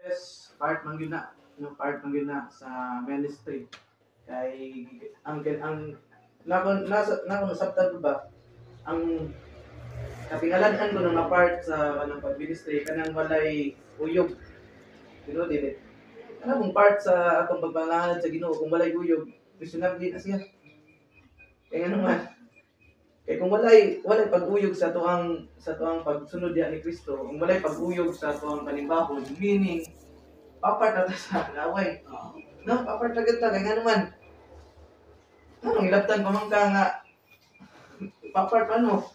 Yes, part man gyud na, no, part man gyud na sa ministry. Kay ang nakon nasabtan ko ba ang kapingalanan ko nung na-part sa kanang pag-ministry kanang walay uyog. Dilo dili. Kanang mong part sa atong pagpangalangad sa Ginoo kung walay uyog, missionary di na siya. Kaya nga naman, kay kung walay pag-uyog sa tuang pagsunod diha ni Kristo, kung walay pag-uyog sa tuang panimbahon, meaning papart na ta sa laway. No, papart na kita kay nga naman. Anong ilabtan pa man ka nga papart ano?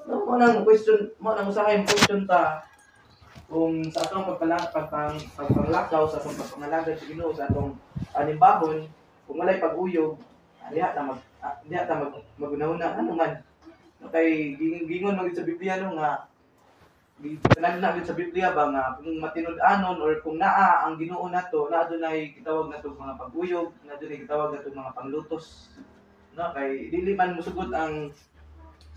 No, mo nang question, mo nang usahay mo question ta kung sa atong pagpanglakaw sa atong pagpangalagad sa Ginoo sa atong panimbahon, kung walay pag-uyog, diha ta magunahuna ano man. No, kay gingon man gid sa Biblia no nga kanang gid sa Biblia ba nga kung matinud-anon or kung naa ang Ginoo nato, na adunay gitawag nato mga pag-uyog, na adunay gitawag nato mga panglutos. No, kay dili man musugot ang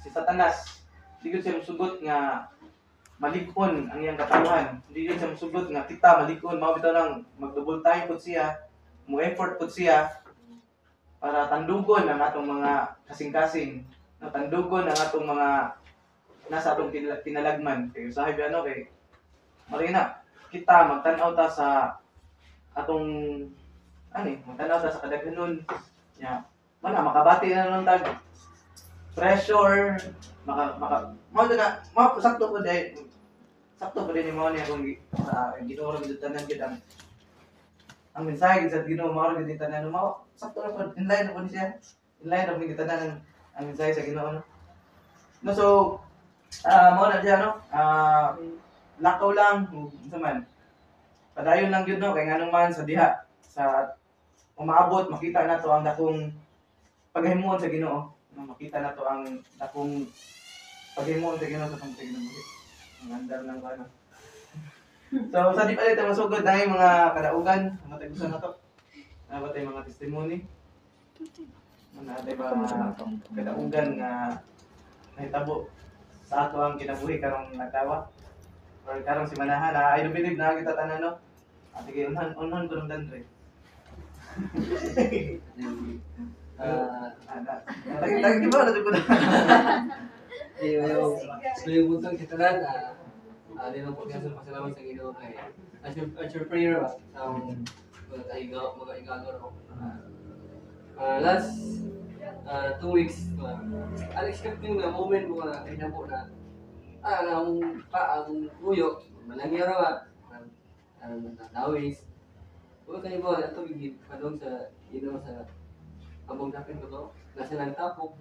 si Satanas. Dili siya musugot nga malig-on ang iyang katawan. Dili siya musugot nga kita malig-on, mao bitaw nang mag-double time pud siya, mo effort pud siya para tandugon ang atong mga kasing-kasing. No, tandugon ang atong mga nasa atong kinalagman. Kay usahay ba ano kay marina kita magtan-aw ta sa atong magtan-aw ta sa kadaghanon nya. Mana makabati na lang tag pressure mao na sakto po dai sakto pa din mo niya kung sa Ginoo ra gid tanan gid ang mensahe gid sa Ginoo mao ra gid tanan mo sakto ra po inline na po siya inline ra gid tanan ang mensahe sa Ginoo no so mao na diya no lakaw lang unsa man padayon lang gyud no kay nganong man sa diha sa umaabot makita nato ang dakong paghimuon sa Ginoo. No, makita na to ang dakong paghimuon sa Ginoo sa pamilya Ginoo. Ang andar ng ano. So sa di pa dito masugod na yung mga kadaugan, mga tagusan na to. Ano ba tayong mga testimony? Ano natin ba kadaugan nga nahitabo sa ato ang kinabuhi karong nagtawa? Or karong si Manahan, I do believe na kita tanan no? Sige, unhan ko ng dandre. Lagi ba na ko na. So yung buntong kitanan, di lang po kaya sa pasalamat sa Ginoo kay as your prayer ba sa mga igagor ako. Last 2 weeks, unexpected na moment mo na kinabo na ang uyo, malangya ra nawis. Kung kayo ba, ito bigit padong sa Ginoo sa abong dapit ko to, nasa nagtapok.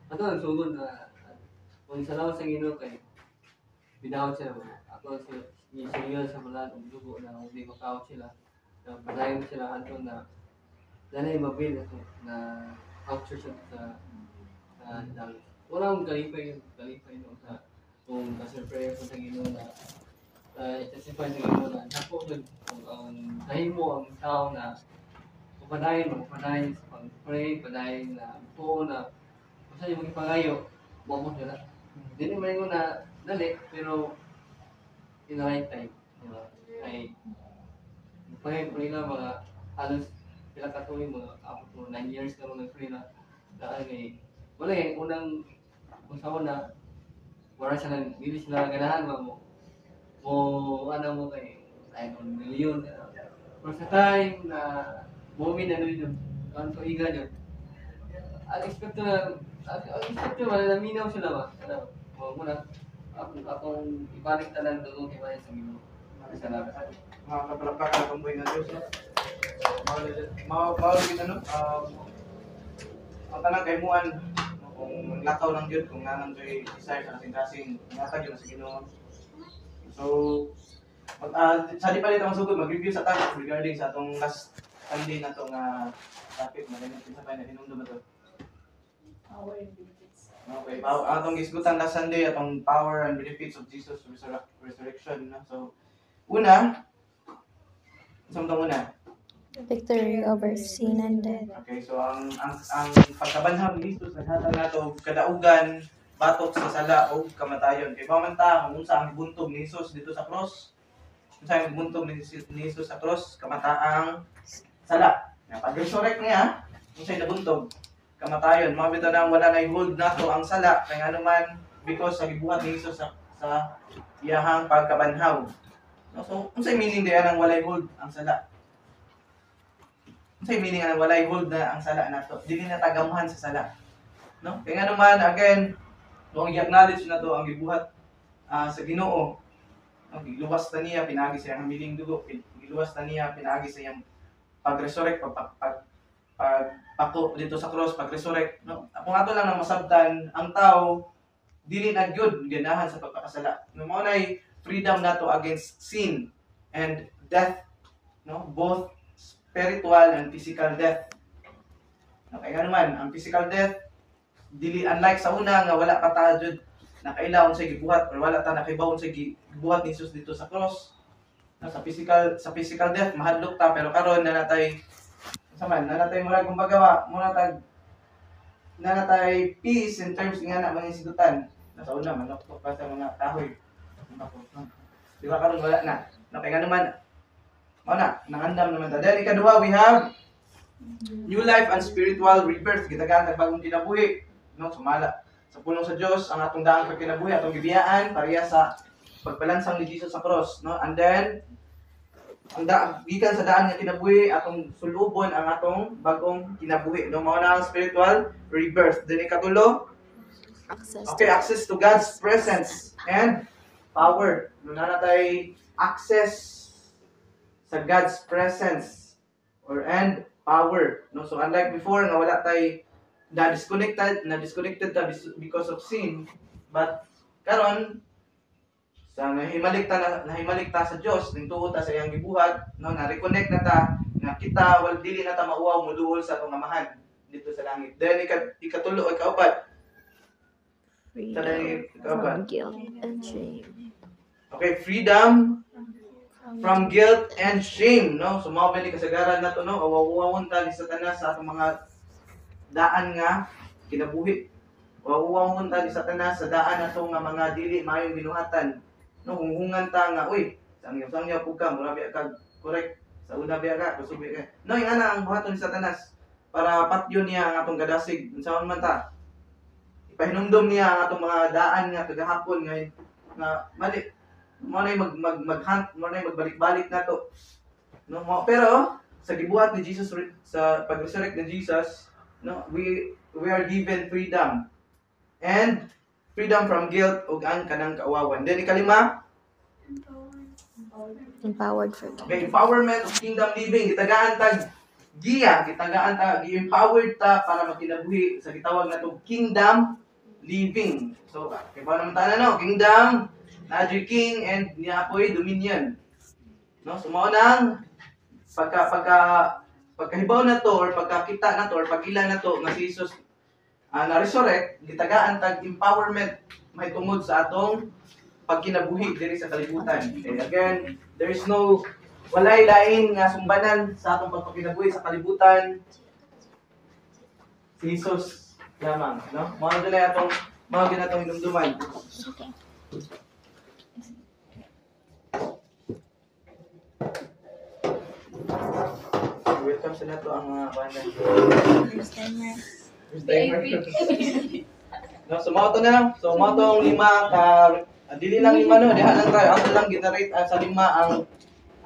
Ato ang sugod na kung salamat sa Ginoo kay binawat sila. Ako sinigil sa balat ang dugo na hindi makawat sila. Na padayon sila anto na danay mabil na capture sa dang. Walang kalipay no sa kung kasi prayer ko sa Ginoo na testify sa Ginoo na napo kung ang nahimo ang tao na padayon sa pag-pray, padayon na po na kung saan yung magipagayo, buwamot nila. Hindi naman yung na dali, pero in the right time. Diba? Ay, pag-pray na mga halos pila katuloy, mga abot mo 9 years na mga nag-pray na daan ay wala yung unang kung saan na wala siya nang hindi sila ganahan mo kay ay kung milyon. Pero sa time na moment na yun, ang tuiga yun. Unexpected na naminaw sila ba? Muna, akong ibalik talang doon kay Maya sa Ginoo. Salamat. Mga kapalakpakan akong buhay ng Diyos. Mawag kita no? Ang tanang kay Muan, kung lakaw lang yun, kung nanang kay desire sa kasing-kasing, ingatan yun sa Ginoo. So, sa di pa rin sugod, mag-review sa tayo regarding sa atong last Sunday na itong topic na rin natin sa kanya, hinundom na ito. Power and benefits. Okay, atong gisgutan last Sunday, atong power and benefits of Jesus' resurrection. So, una, saan itong una? Victory over sin and death. Okay, so ang pagkabanhag ni Jesus, naghatag na ito, kadaugan, batok sa sala o kamatayon. Kaya pamanta, kung sa ang buntog ni Jesus dito sa cross, Unsay buntog ni Jesus sa cross kamataang sala. Pag resurrect niya, unsay nabuntog kamatayon. Mga bitaw nang wala na hold nato ang sala kay ano man because sa gibuhat ni Jesus sa iyahang pagkabanhaw. No? So, unsay meaning diyan ang walay hold ang sala? Unsay meaning ang walay hold na ang sala nato? Dili na tagamuhan sa sala. No? Kaya nga naman, again, kung i-acknowledge na to ang gibuhat sa Ginoo, no? Giluwas na niya, pinagi sa iyang miling dugo, giluwas na niya, pinagi sa iyang pag-resurrect, pagpako dito sa cross, pag-resurrect. No? Kung ato lang na masabtan, ang tao, dili na gyud ganahan sa pagpakasala. No, mao nay freedom nato against sin and death, no? Both spiritual and physical death. No, kaya naman ang physical death dili unlike sa una nga wala pa ta jud nakailaon sa gibuhat or wala ta nakibawon sa gibuhat ni Jesus dito sa cross. No, sa physical death mahadlok ta pero karon na natay murag kumbaga na natay peace in terms nga na mga isigutan. Nasa una, manoktok pa sa mga kahoy. Di ba karon wala na. No, kaya naman, nangandam naman ta. Then ikadua, we have new life and spiritual rebirth. Gitagaan tag bagong kinabuhi. No, sumala sa pulong sa Dios ang atong daang pagkinabuhi, atong gibiyaan pareha sa pagpalansang ni Jesus sa cross, no? And then gikan sa daan nga kinabuhi atong sulubon ang atong bagong kinabuhi, no? Mao na ang spiritual rebirth. Then ikatulo, access to God's presence and power. No, na natay access sa God's presence and power, no? So unlike before nga wala tay disconnected ta because of sin, but karon sa nahimalig ta sa Dios ning tuod ta sa iyang gibuhat, no, na reconnect na ta nga kita dili na ta mauwaw moduol sa atong amahan dito sa langit. Then ikatulo o ikaupat, Freedom from guilt and shame. okay, freedom from guilt and shame, no? So mao bali kasagaran nato, no, awawawon ta ni Satanas sa atong mga daan nga kinabuhi. Awawawon ta ni Satanas sa daan nato nga mga dili maayong binuhatan. No, hunghungan ta nga, uy, sangyaw pug ka, mura biya ka, correct. Sa una biya ka, kusubi ka. No, yung ana ang buhaton ni Satanas para patyon niya ang atong gadasig. Unsaon man ta? Ipahinumdom niya ang atong mga daan nga kagahapon nga mali. Mo nay maghunt, mo nay magbalik-balik nato. No, pero sa gibuhat ni Jesus sa pag-resurrect ni Jesus, no, we are given freedom and freedom from guilt ug ang kanang kaawawan. Then ikalima, Empowered for okay, empowerment of kingdom living. Gitagaan tag gi-empowered ta para magkinabuhi sa gitawag natong kingdom living. So, kay pa naman ta no, kingdom, na king and niapoy dominion. No, so mao nang pagkahibaw na to or pagkakita na to or pagila na to nga si Jesus na-resurrect, gitagaan tag empowerment may tungod sa atong pagkinabuhi diri sa kalibutan. And again, there is no walay lain nga sumbanan sa atong pagkinabuhi sa kalibutan. Si Jesus lamang, no? Mao na atong hinumduman. Welcome sa nato ang mga banda. First timer. No, so mao to na. So mao tong lima ka dili lang lima no, diha lang tayo. Ato lang generate sa lima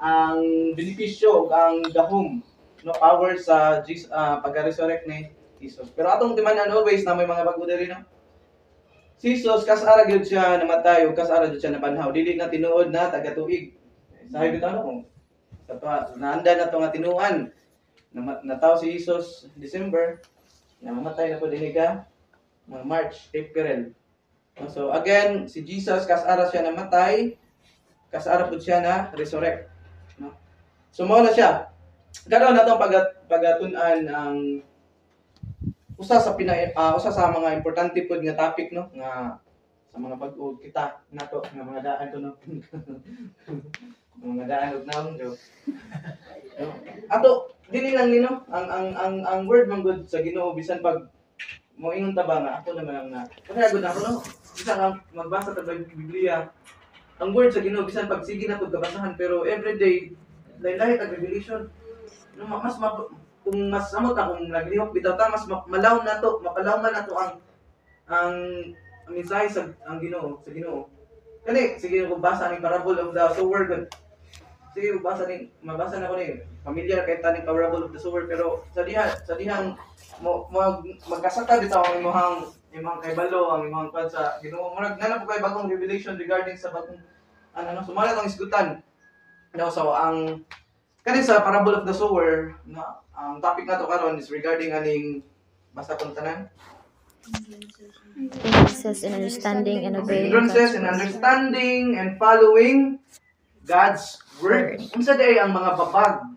ang benepisyo ug ang gahom, no, power sa pagka-resurrect ni Jesus. Pero atong timan always na may mga bago diri, no. Si Jesus kas-ara gyud siya namatay ug kas-ara gyud siya nabanhaw. Dili na tinuod na taga-tuig. Sabi bitaw no. Sa naanda na to nga tinuan. Nataw si Jesus December, namamatay na po din ka March, April. So again, si Jesus kas-ara siya namatay, kas-ara po siya na resurrect. No? So mao na siya. Karon natong pagatun-an ang usa sa mga importante pud nga topic, no, nga sa mga bag-o kita nato nga mga daan to, no. Mga daan og naong jo. Ato dili lang nino ang word man good sa Ginoo bisan pag moingon ta ba nga ako naman ang na. Kaya gud ako, no. Bisan ang magbasa ta sa Biblia ang word sa Ginoo bisan pag sige na pud kabasahan pero everyday lahi-lahi tag revelation. No, kung mas amot na kung naglihok bitaw ta mas malaw na to, mapalaw man nato ang mensahe sa ang Ginoo sa Ginoo. Kani sige ko basa ni parable of the sower God. Sige mabasa na ko ni familiar kay tani parable of the sower pero sa dihang magkasaka bitaw ang imong kaybalo ang imong pad sa Ginoo. Murag nana po kay bagong revelation regarding sa bagong sumalat ang isgutan. Now so ang kani sa parable of the sower na ang topic nato karon is regarding aning basta kung tanan Differences in understanding and obeying differences in God's word. understanding and following God's word. Unsa day ang mga babag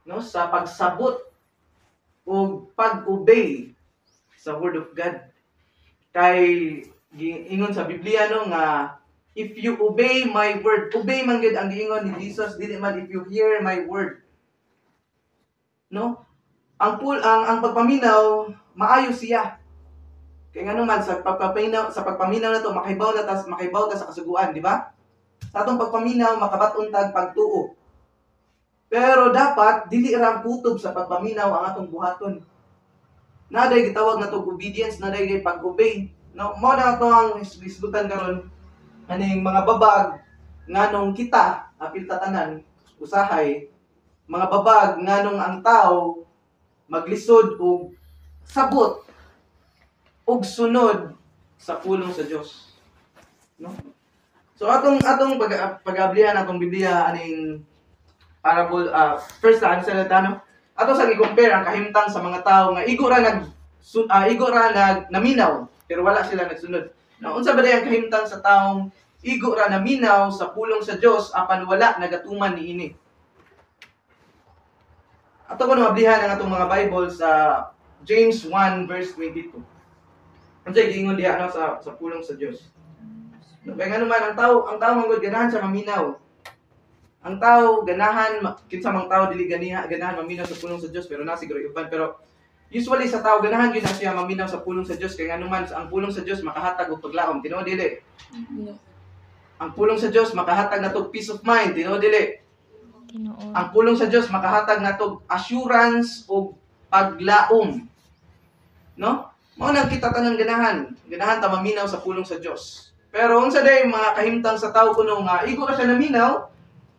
no sa pagsabot o pag-obey sa word of God. Kay ingon sa Biblia no nga if you obey my word, obey man gid ang giingon ni Jesus, dili man if you hear my word. No? Ang pagpaminaw maayo siya. Kaya nga naman sa pagpaminaw na to makahibaw ta sa kasuguan, di ba? Sa atong pagpaminaw makabat-on tag pagtuo. Pero dapat dili ra kutob sa pagpaminaw ang atong buhaton. Naday gitawag na to obedience, naday pag-obey. No, mo na to ang isgutan karon aning mga babag nganong kita apil tatanan usahay mga babag nganong ang tao maglisod og sabot og sunod sa pulong sa Dios, no? So atong pag-ablihan atong Biblia aning parable first sa no? Ato sa i-compare ang kahimtang sa mga tao nga igo ra naminaw pero wala sila nagsunod. No, unsa ba day ang kahimtang sa taong igo ra naminaw sa pulong sa Dios apan wala nagatuman niini? Ato ko mablihan ang atong mga Bible sa James 1 verse 22. Unsay giingon diha sa pulong sa Dios? No, kaya nga naman ang tao manggod ganahan sa maminaw. Ang tao ganahan kinsa mang tao dili ganahan maminaw sa pulong sa Dios pero na siguro uban pero usually sa tao ganahan gyud na siya maminaw sa pulong sa Dios kay nga naman ang pulong sa Dios makahatag og paglaom, tinuod dili. Ang pulong sa Dios makahatag natog peace of mind, tinuod dili. Ang pulong sa Dios makahatag natog assurance o paglaom. No? Mao nang kita tanan ganahan ta maminaw sa pulong sa Dios. Pero unsa day mga kahimtang sa tao kuno nga igo ra siya naminaw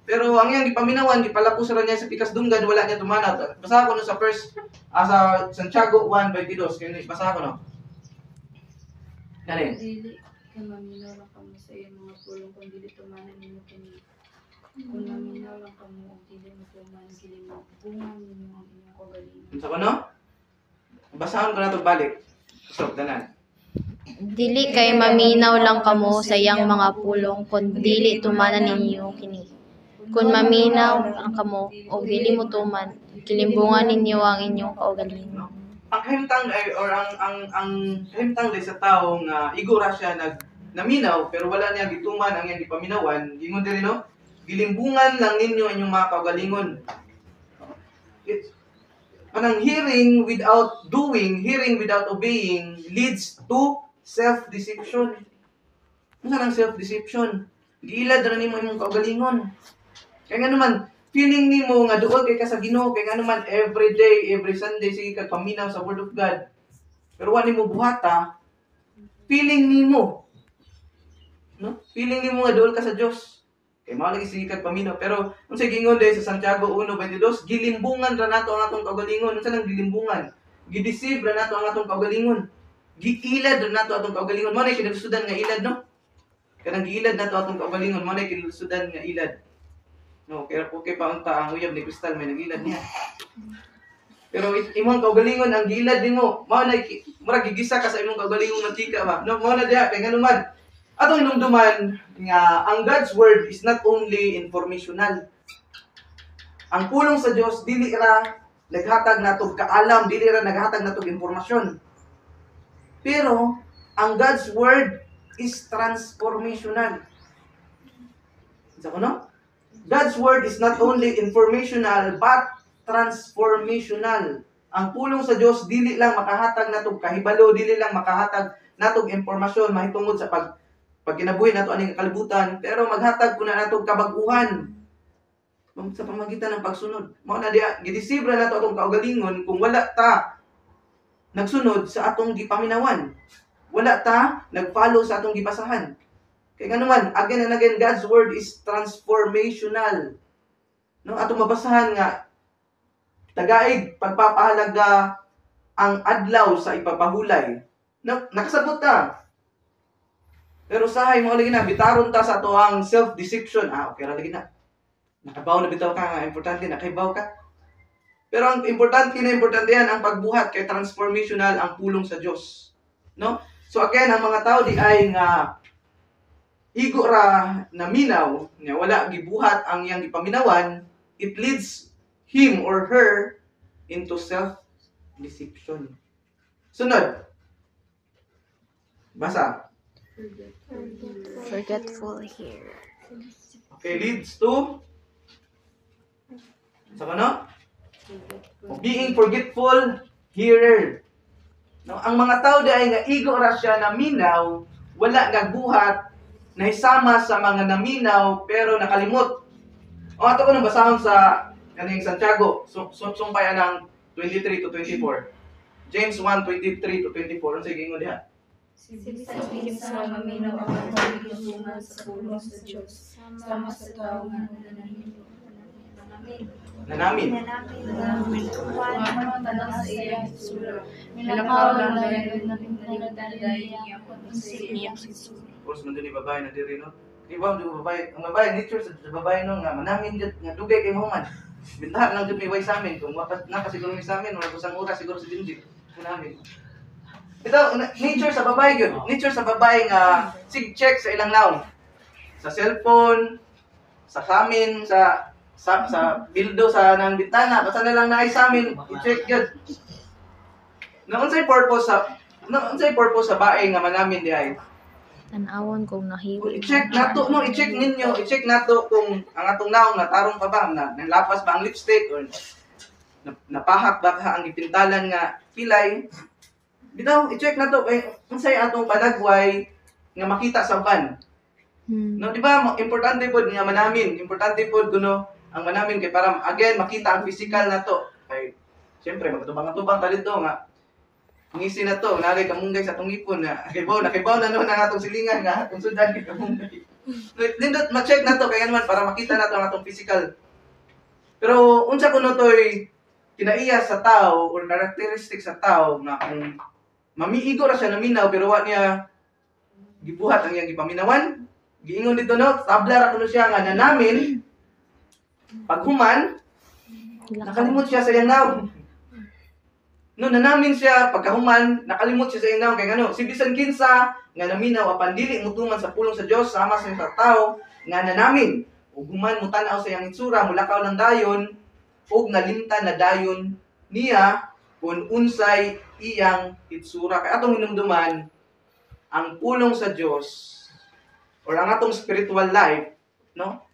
pero ang iyang gipaminawan gipalapos ra niya sa pikas dunggan wala niya tumanat. Basa ko no sa sa Santiago 1:22 kini basa ko no. Kani Dili ka maminaw lang kamo sa iyong mga pulong kung dili tumanan ninyo kini. Kung maminaw lang kamo og dili mo tuman kini mo bungan ninyo ang inyong kaugalingon. unsa ko no? Basahan ko na to balik. So, tanan. Dili kay maminaw lang kamo sa iyang mga pulong kun dili tumanan ninyo kini. Kung maminaw ang kamo o dili mo tuman, kilimbungan ninyo ang inyong kaugalingon. Ang kahimtang or ang kahimtang day sa tao nga igo ra siya naminaw pero wala niya gituman ang iyang gipaminawan, gingon diri no? Gilimbungan lang ninyo inyong mga kaugalingon. Anang hearing without doing, hearing without obeying leads to self-deception. Ano ang self-deception? Giilad ra nimo imong kaugalingon. Kaya nga naman, feeling nimo nga duol kay ka sa Ginoo, kaya nga naman every day, every Sunday sige ka paminaw sa Word of God. Pero wa nimo buhata, feeling nimo. No? Feeling nimo nga duol ka sa Dios. Kay mao lagi sige ka paminaw, pero unsay gingon day sa Santiago 1:22, gilimbungan ra nato ang atong kaugalingon. Unsa nang gilimbungan? Gideceive ra nato ang atong kaugalingon. Giilad ra nato atong kaugalingon. Mao nay kinulusudan nga ilad, no? Kanang giilad nato atong kaugalingon, mao nay kinulusudan nga ilad. No, kaya po kay paunta ang uyab ni Kristal may nagilad niya. Pero imong kaugalingon ang gilad nimo, mao nay murag gigisa ka sa imong kaugalingon ng tika ba. No, mao na diha kay nganuman. Atong hinumduman nga ang God's word is not only informational. Ang pulong sa Dios dili ra naghatag natog kaalam, dili ra naghatag natog impormasyon. Pero ang God's word is transformational. Sa kuno? God's word is not only informational but transformational. Ang pulong sa Dios dili lang makahatag natog kahibalo, dili lang makahatag natog impormasyon mahitungod sa pag kinabuhi nato aning kalibutan, pero maghatag po na nato kabag-uhan sa pamagitan ng pagsunod. Mao na diya gidisibra nato atong kaugalingon kung wala ta nagsunod sa atong gipaminawan. Wala ta nag-follow sa atong gibasahan. Kay nganuman, again and again, God's word is transformational. No, atong mabasahan nga tagaig pagpapahalaga ang adlaw sa ipapahulay. No, nakasabot ta. Pero sahay mo lagi na bitaron ta sa ato ang self-deception. Okay ra lagi na. Nakabaw na bitaw ka nga importante nakaibaw ka. Pero ang importante yan ang pagbuhat kay transformational ang pulong sa Dios. No? So again, ang mga tao di ay nga igo ra na minaw, nga wala gibuhat ang iyang gipaminawan, it leads him or her into self-deception. Sunod. Basa. Forgetful here. Okay, leads to sa ano? Being forgetful hearer. No, ang mga tao di ay nga igo ra siya na minaw, wala nga buhat, nahisama sa mga naminaw pero nakalimot. O ato ko nang basahon sa kaning Santiago, sumpay ng 23 to 24. James 1:23 to 24. Ano sige ingon diha? Sige sa maminaw ang pagkulusungan sa pulong sa Diyos. Sama sa tao nga Nanamin. Ano tanang sa iyang sura. Milakaw lang dahil nagdadaya niya kung sa iyang sura. Of course, man doon yung babae na diri, no? Iba, ang babae, nature sa babae, no, nga, manangin dyan, nga, dugay kay Muhammad. Bintahan lang dyan may way sa amin, kung nakasiguro may sa amin, wala kusang oras, siguro sa dindig. Manangin. Ito, nature sa babae yun. Nature sa babae nga, sig-check sa ilang naon. Sa cellphone, sa amin, sa bildo, sa nang bitana, basta na lang naay sa amin, i-check yun. Unsay purpose sa bae nga manamin di ay? Tanawon kung nahiwi. I-check nato kung ang atong naong natarong pa ba, nalapas ba ang lipstick, or napahak ba ka ang ipintalan nga pilay. Bitaw, i-check nato kay unsay atong panagway nga makita sa ban. No, di ba, importante pod nga manamin, importante pod kuno ang manamin kay para again makita ang physical nato. Kay syempre magtubang-tubang talento nga ngisi na to, nalay kamunggay sa atong ipon na nakibaw na noon ang atong silingan nga atong sudan ni kamunggay. Nindot ma-check na to kaya naman para makita nato ang atong physical. Pero unsa kuno toy kinaiya sa tao or characteristic sa tao nga kung mamiigo ra siya na minaw pero wa niya gibuhat ang iyang gipaminawan, giingon dito no, tabla ra kuno siya nga nanamin paghuman nakalimot siya sa iyang naw. No, nanamin siya, pagkahuman, nakalimot siya sa iyang naw. Kaya si bisan kinsa, nga naminaw, apan dili mutuman sa pulong sa Diyos, sama sa tao, nga nanamin. Ug human mo tanaw sa iyang itsura, mulakaw ng dayon, ug nalimtan na dayon niya, kung unsay iyang itsura. Kaya atong hinumduman, ang pulong sa Diyos, or ang atong spiritual life, no,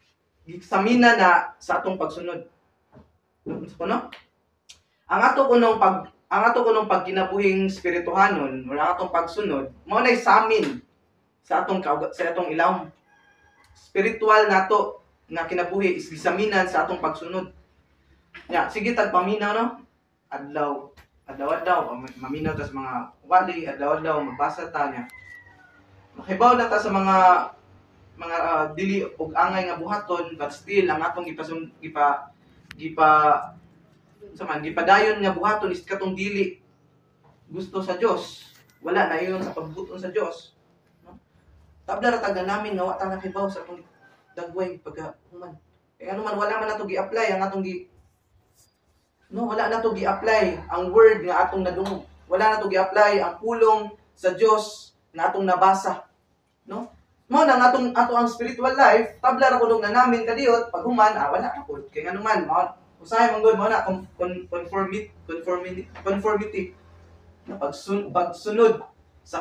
gisamina na sa atong pagsunod. No? Ang ato kunong pagkinabuhing spirituhanon o ang atong pagsunod mao nay samin sa atong ilawom. Spiritual nato nga kinabuhi is gisaminan sa atong pagsunod. Ya, sige tag paminaw no. Adlaw maminaw ta sa mga wali, adlaw magbasa ta niya. Makibaw na ta sa mga dili og angay nga buhaton but still ang atong gipadayon nga buhaton is katong dili gusto sa Dios. Wala na iyon sa pagbuton sa Dios. No? Tabla ra taga namin nga wa ta nakibaw sa atong dagway paghuman. Kaya ano man wala man nato gi-apply ang atong wala nato gi-apply ang word nga atong nadungog. Wala nato gi-apply ang pulong sa Dios na atong nabasa. No? Mo nang ato ang spiritual life, tabla ra kuno nga namin kadiyot paghuman wala ra pud. Kaya ano man usahay man gud mo na conformity na pagsunod sa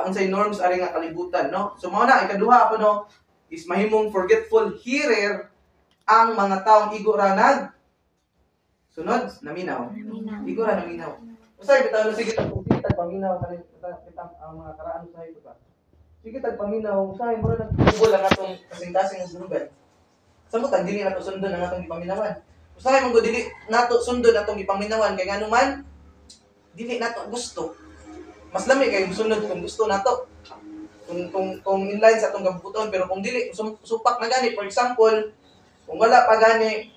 unsay norms ari nga kalibutan, no? So mao na ikaduha pa no is mahimong forgetful hearer ang mga taong igo ra sunod naminaw. Igo ra naminaw. Usahay bitaw na sige tag paminaw kanang ang mga karaan usahay ba. Sige tagpaminaw, say mo na nagtubo lang atong kasing-kasing ng dulugan. Sa mo tag dili nato sundon ang atong gipaminawan. Usahay man gud dili nato sundon atong gipaminawan kay ngano man dili nato gusto. Mas lami kay sunod kung gusto nato. Kung inline sa atong gabuton pero kung dili supak na gani for example, kung wala pa gani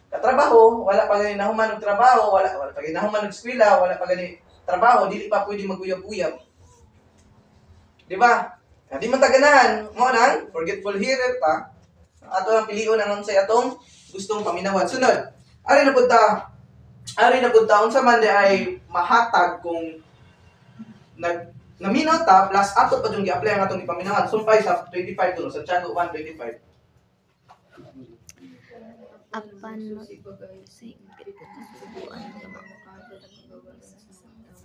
katrabaho, wala pa gani nahuman og trabaho, wala pa gani nahuman og eskwela, wala pa gani trabaho, dili pa pwede maguyab-uyab. Di ba? Di man taganahan, mo nang forgetful hearer pa. Ato ang pilion ang unsay atong gustong paminawan. Sunod. Ari na punta unsa man di ay mahatag kung naminaw ta plus ato pa yung gi-apply ang atong ipaminawan. Sumpay sa 25 to sa Tiago 1:25. Apan mo Si bagay sa higit na subuan subuan ka makakada ng gawin sa isang tao.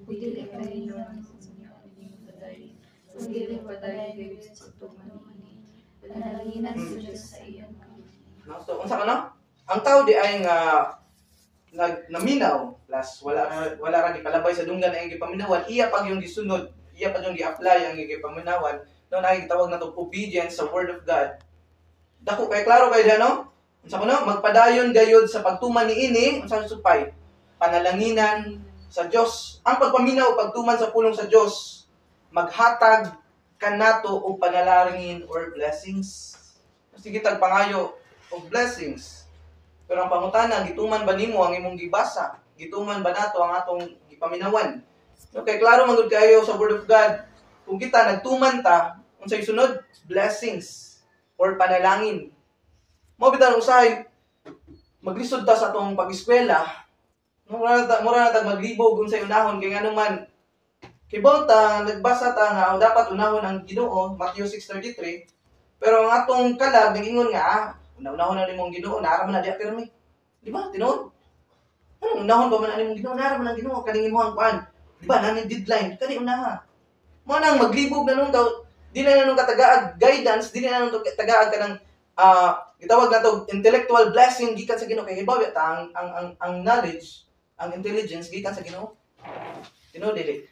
Kung dili ka rin naman sa inyo, hindi mo paday. Kung dili paday, gawin sa tuman ini. Panalanginan sa Diyos sa iyan kami. No? So unsa man no? Ang tao di ay nga naminaw plus wala ra gikalabay sa dunggan ang gipaminawan, iya pag yung gisunod, iya pag yung gi-apply ang gipaminawan, no na gitawag nato obedience sa word of God. Dako kay klaro kay no? Unsa man no? Magpadayon gayud sa pagtuman niini, unsa supay? Panalanginan sa Dios. Ang pagpaminaw pagtuman sa pulong sa Dios, maghatag kanato og panalangin or blessings. Sige tag pangayo og blessings. Pero ang pangutana, gituman ba nimo ang imong gibasa? Gituman ba nato ang atong gipaminawan? Okay, klaro man gud kayo sa word of God. Kung kita nagtuman ta, unsay sunod? Blessings or panalangin. Mo bitan usahay maglisod ta sa atong pag-eskwela. Mura na tag maglibog unsay unahon kay ngano man kibaw ta nagbasa ta nga dapat unahon ang Ginoo, Matthew 6:33. Pero ang atong kalag ningon nga unahon na nimong Ginoo, nara man na diha pirmi. Di ba? Tinuod? Ano unahon ba man nimong Ginoo, nara man ang Ginoo kaning imong kuan. Di ba? Nani deadline kani unaha. Mo nang maglibog na nung dili na nung katagaag guidance, dili na nung katagaag kanang gitawag nato intellectual blessing gikan sa Ginoo kay hibaw ta ang knowledge, ang intelligence gikan sa Ginoo. Tinuod dili.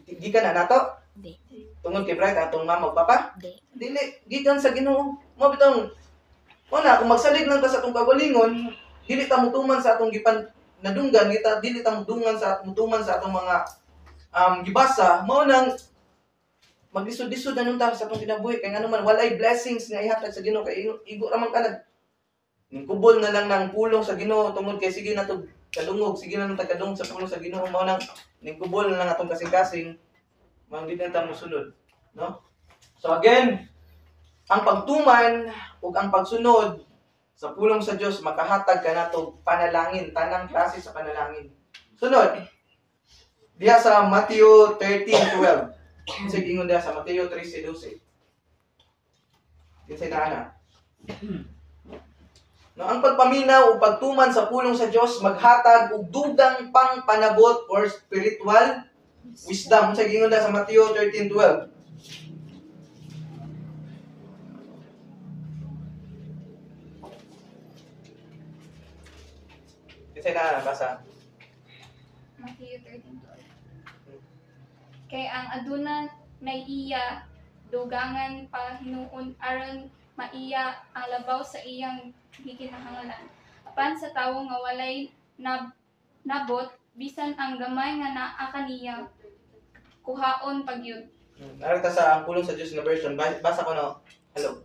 Gikan na nato? Di. Tungod kay Bright atong mama ug papa? Di. Dili gikan sa Ginoo. Mo bitong wala kung magsalig lang ta sa atong kagalingon, dili ta mutuman sa atong gipan nadunggan, dili ta mutuman sa atong mga gibasa, mao nang maglisod-lisod na nung ta sa atong kinabuhi kay ngano man walay blessings nga ihatag sa Ginoo kay igo ra man kanag ningkubol na lang ng pulong sa Ginoo tungod kay sige na to kadungog, sige na nang tagadung sa pulong sa Ginoo, mao nang ningkubol na lang atong kasing-kasing mao di na ta mosunod, no? So again, ang pagtuman ug ang pagsunod sa pulong sa Dios makahatag kanato panalangin, tanang klase sa panalangin. Sunod. Diha sa Matthew 13:12. Sige ingon diha sa Mateo 13:12. Kinsay na. No, ang pagpaminaw o pagtuman sa pulong sa Dios maghatag og dugang pang panabot or spiritual wisdom. Sige ingon diha sa Mateo 13:12. Kasi basa. Matthew 13:12. Kay ang aduna nay iya dugangan pa hinuon aron maiya ang labaw sa iyang gikinahanglan. Apan sa tawo nga walay nabot bisan ang gamay nga naa kaniya kuhaon pagyud. Narita sa ang pulong sa Diyos nga version. Basa ko no. Hello.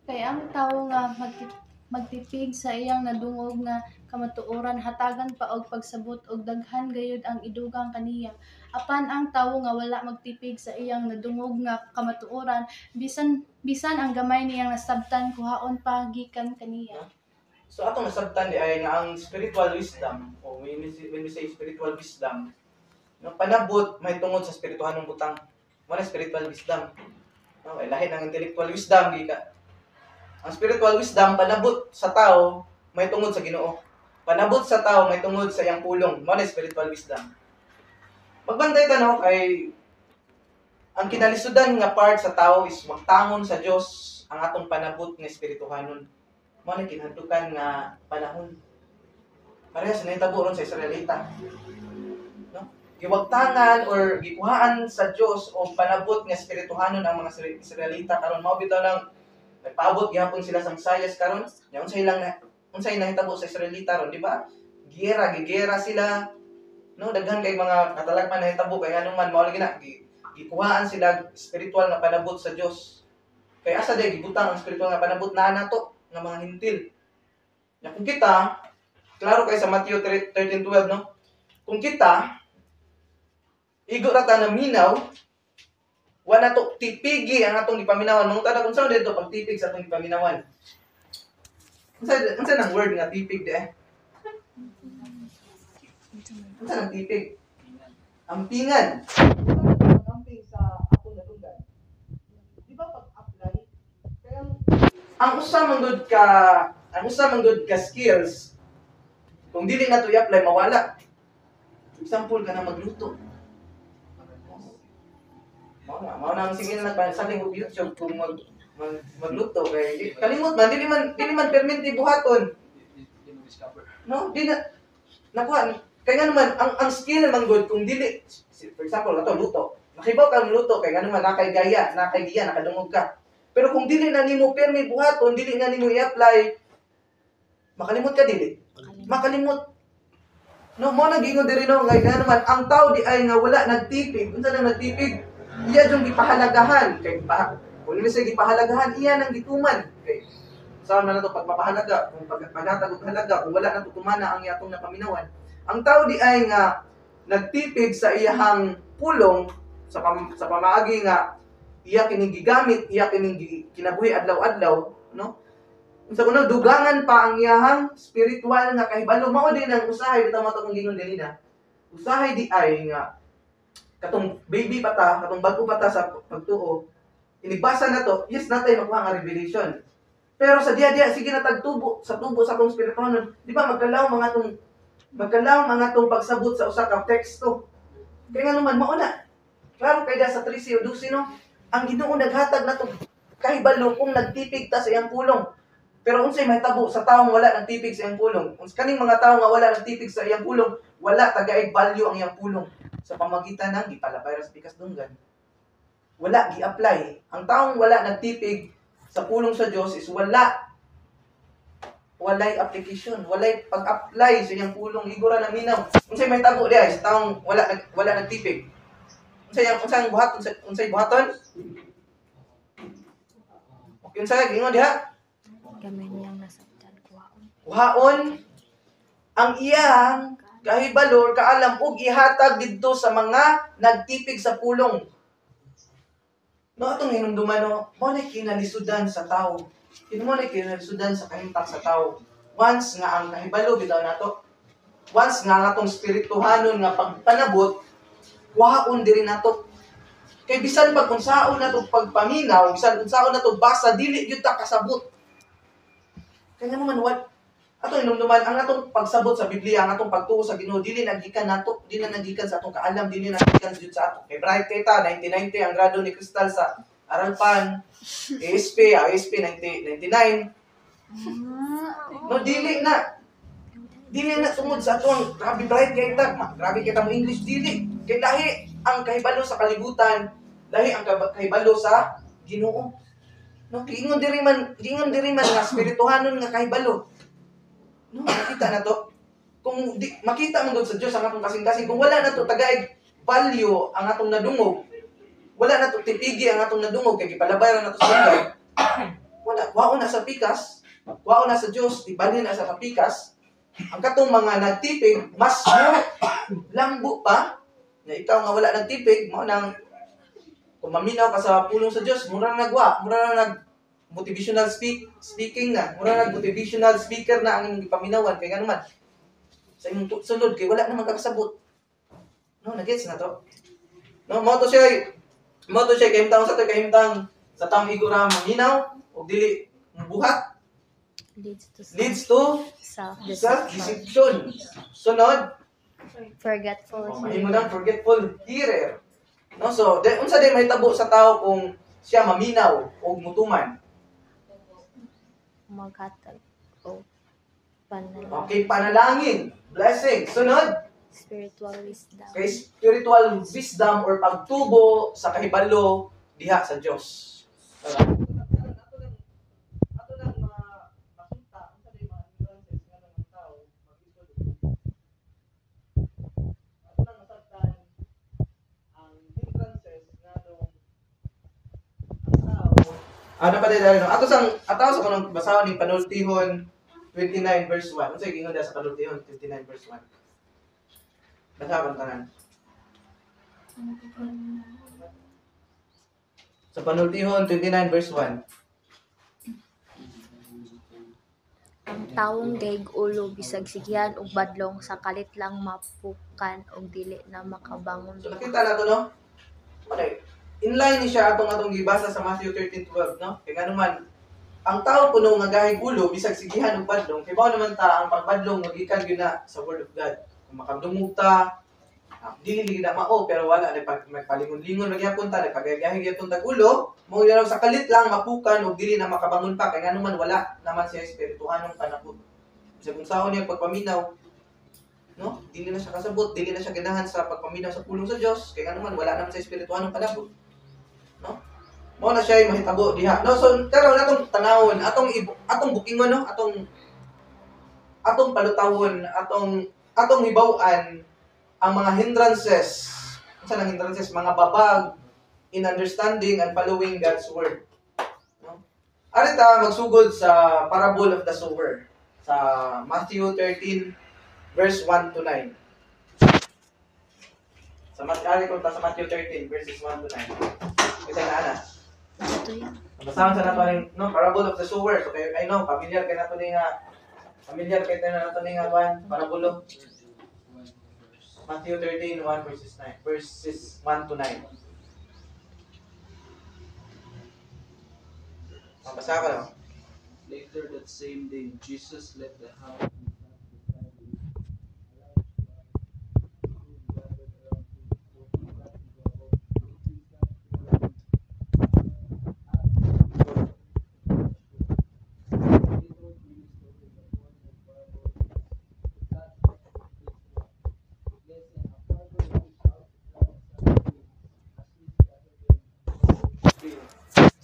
Kay ang tawo nga magtipig sa iyang nadungog nga kamatuoran hatagan pa og pagsabot og daghan gayud ang idugang kaniya. Apan ang tawo nga wala magtipig sa iyang nadungog nga kamatuoran bisan ang gamay niyang nasabtan kuhaon pa gikan kaniya. So atong nasabtan di ay nga ang spiritual wisdom o when we say spiritual wisdom, no, panabot may tungod sa spirituhanong butang. Wala spiritual wisdom. No, ay lahi ng intellectual wisdom gika. Ang spiritual wisdom panabot sa tao may tungod sa Ginoo. Panabot sa tao may tungod sa iyang pulong. Mo na spiritual wisdom. Magbantay ta no kay ang kinalisudan nga part sa tao is magtangon sa Dios ang atong panabot nga espirituhanon. Mo na kinahadlukan nga panahon. Parehas na itabo ron sa Israelita. No? giwagtangan or gikuhaan sa Dios o panabot nga espirituhanon ang mga Israelita karon mao bitaw lang nagpaabot gyapon sila sa Misayas karon nya unsay nahitabo sa Israelita ron di ba gigera sila no daghan kay mga katalagman nahitabo kay anuman mao lagi na gikuhaan sila espiritual nga panabot sa Dios kay asa day gibutang ang espiritual nga panabot naa nato nga mga hintil nya kung kita klaro kay sa Matthew 13:12 no kung kita igo ra ta na minaw, wala to tipigi ang atong gipaminawan. Mong tada kung saan dito pagtipig sa atong gipaminawan. Unsa nang word nga tipig di eh? Unsa nang tipig? Ampingan. Amping sa atong nadunggan. Di ba pag-apply? Kaya ang usa man gud ka skills kung dili na to i-apply mawala. Example ka na magluto. Mao na ang sige na nagpansaling og YouTube kung magluto kay kalimot man dili man permit buhaton. No, di na nakuha kay nga naman ang skill man good kung dili for example ato luto. Nakibaw ka luto kay nga naman nakay gaya, nakadungog ka. Pero kung dili na nimo permit buhaton, dili na nimo i-apply makalimot ka dili. Makalimot. No, mo nagingon diri no kay nga naman ang tao di ay nga wala nagtipig. Unsa nang nagtipig? Iya yung gipahalagahan kay kung sa gipahalagahan iya nang gituman kay saan man nato pagpapahalaga kung paghatag og halaga kung wala nato tumana ang iyatong napaminawan ang tao di ay nga nagtipig sa iyahang pulong sa pamaagi nga iya kining gigamit iya kining kinabuhi adlaw-adlaw no unsa kuno dugangan pa ang iyahang spiritual nga kahibalo mao din ang usahay bitaw mato kung gingon dili na usahay di ay nga katong baby pa ta, katong bago pa ta sa pagtuo, inibasa na to, yes natay makuha nga revelation. Pero sa dia-dia, sige na tagtubo, sa tubo sa atong spirituanon, di ba magkalaw mga tong pagsabot sa usa ka teksto. Kaya nga naman, mauna. Klaro kaya sa 13 o 12, no? Ang Ginoo naghatag na to, kahibalo kung nagtipig ta sa iyang pulong. Pero unsay mahitabo sa taong wala nagtipig sa iyang pulong. Kaning mga tawo nga wala nagtipig sa iyang pulong, wala tagaig value ang iyang pulong. Sa pamagitan ng gipalabay sa pikas dunggan. Wala gi-apply. Ang taong wala nagtipig sa pulong sa Dios is walay application, walay pag-apply sa iyang pulong igura na minaw. Unsay may tabo diay sa taong wala nagtipig. Unsay buhaton? Okay, unsay gingon diha? Gamay niyang nasabtan kuhaon ang iyang kahibalo kaalam ug ihatag didto sa mga nagtipig sa pulong. No atong hinumduman no, mo na kinalisudan sa tao. Mo na kinalisudan sa kahimtang sa tao. Once nga ang kahibalo bitaw nato, once nga atong spirituhanon nga pagpanabot, wahaon diri nato. Kay bisan pag unsaon nato pagpaminaw, bisan unsaon nato basa dili gyud ta kasabot. Kaya naman ato inumduman ang atong pagsabot sa Biblia, ang atong pagtuo sa Ginoo dili nagikan nato, dili na nagikan sa atong kaalam, dili na nagikan sa ato. Kay bright kita 1990 ang grado ni Crystal sa Aralpan, ASP 99. No dili na tungod sa atong grabe bright kita, grabe kita mo English dili. Kay lahi ang kahibalo sa kalibutan, lahi ang kahibalo sa Ginoo. No giingon diri man nga spirituhanon nga kahibalo. No, makita na to. Kung makita mo sa Diyos ang atong kasing-kasing, kung wala na to tagaig value ang atong nadungog, wala na to tipigi ang atong nadungog, kaya gipalabayan na to sa lugar, wao na sa pikas, wao na sa Diyos, ibalhin na sa kapikas, ang katong mga nagtipig, mas lambo pa, na ikaw nga wala nagtipig, mo nang, kung maminaw ka sa pulong sa Diyos, mura na motivational speaking na. Mura motivational speaker na ang imong gipaminawan kay nga naman. Sa imong sulod kay wala naman kakasabot. No, nagets na to. No, mo to siya kahimtang sa taong igura maminaw o dili buhat leads to self-deception. Sunod, forgetful. Mahimo nang forgetful hearer. No, so unsa day mahitabo sa tao kung siya maminaw o mutuman? Maghatag o panalangin. Okay, panalangin. Blessing. Sunod. spiritual wisdom. Kay spiritual wisdom or pagtubo sa kahibalo diha sa Dios. Ato lang mga makita unsa day mga influences nga ng tao pag-isod. Ato lang masabtan ang hindrances nga nung ang tao. Ano pa din no? Ato sa kanang basahon ni Panultihon 29 verse 1. Unsa gingon sa Panultihon 29 verse 1? Basahan tanan. Sa Panultihon 29 verse 1. Ang taong gaig ulo bisag sigihan og badlong sa kalit lang mapukan og dili na makabangon. So nakita nato no? Okay. Inline ni siya atong gibasa sa Matthew 13:12 no? Kay ngano man ang tao puno nga gahig ulo bisag sigihan og badlong kay mao naman ta ang pagbadlong magikan gyud na sa word of God. Kung makadungog ta dili na mao pero wala na magpalingon-lingon magyapon ta nagpagayahig gyapon tag ulo mo yun sa kalit lang mapukan ug dili na makabangon pa kay ngano man wala naman siya espirituhanong panahon. Sa kung saon niya pagpaminaw no dili na siya kasabot dili na siya ganahan sa pagpaminaw sa pulong sa Dios kay ngano man wala naman sa espirituhanong panahon. No? Mao na siya mahitabo diha. No, so karon atong tanawon, atong bukingon no, atong palutawon, atong hibaw-an ang mga hindrances. Unsa nang hindrances? Mga babag in understanding and following God's word. No? Ari ta magsugod sa parable of the sower sa Matthew 13 verse 1 to 9. Sa Matthew 13 verses 1 to 9. Kita na ana. Ito yan. Basahan sa nato ning no parable of the sower. So kayo I know familiar kay nato ni nga parable. Matthew 13 1 verses 1 to 9. Mabasa ka no? Later that same day, Jesus left the house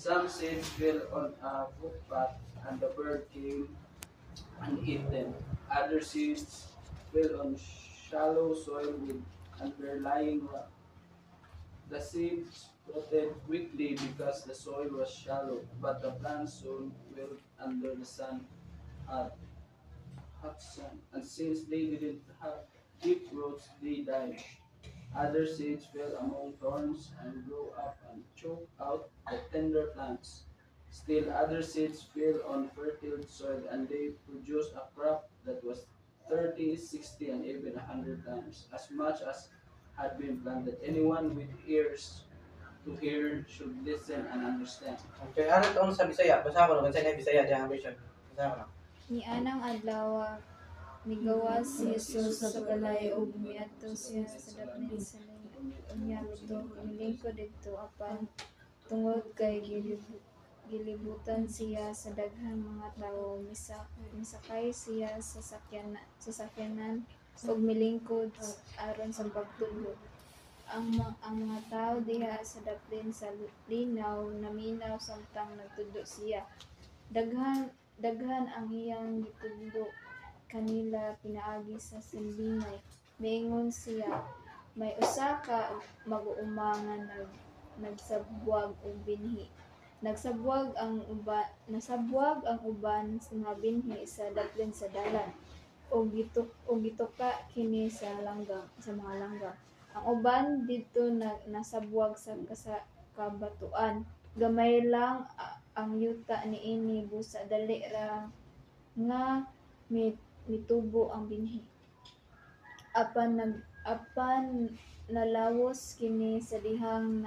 Some seeds fell on a footpath, and the bird came and ate them. Other seeds fell on shallow soil with underlying rock. The seeds sprouted quickly because the soil was shallow, but the plants soon wilt under the hot sun. And since they didn't have deep roots, they died. Other seeds fell among thorns and grew up and choked out the tender plants. Still other seeds fell on fertile soil, and they produced a crop that was 30, 60, and even 100 times as much as had been planted. Anyone with ears to hear should listen and understand. Okay, ano to sa Bisaya? Basa ko no kasi na Bisaya diha version. Basa ko no. Ni anang adlaw migawas si Jesus sa balay ug miadto siya sa dapit sa unya dito milingkod dito apan tungod kay gilibutan siya sa daghang mga tawo misakay siya sa sakyanan ug milingkod aron sa pagtubo. Ang mga tao diha sa daplin sa linaw naminaw samtang nagtudo siya. Daghan ang iyang gitundo kanila pinaagi sa simbingay. Miingon siya, may usa ka mag-uumangan nagsabwag og binhi. Nasabwag ang uban nga binhi sa daplin sa dalan. Og gituka kini sa mga langgam. Ang uban dito nasabwag sa kabatuan. Gamay lang ang yuta niini busa dali ra nga mitubo ang binhi. Apan nalawos kini sa dihang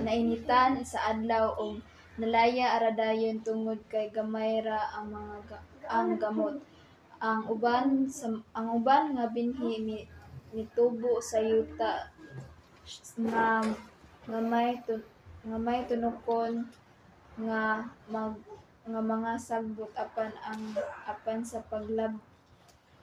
nainitan sa adlaw og nalaya aradayon tungod kay gamay ra ang gamot. Ang uban nga binhi mitubo sa yuta nga may tunokon nga mga sagbot apan sa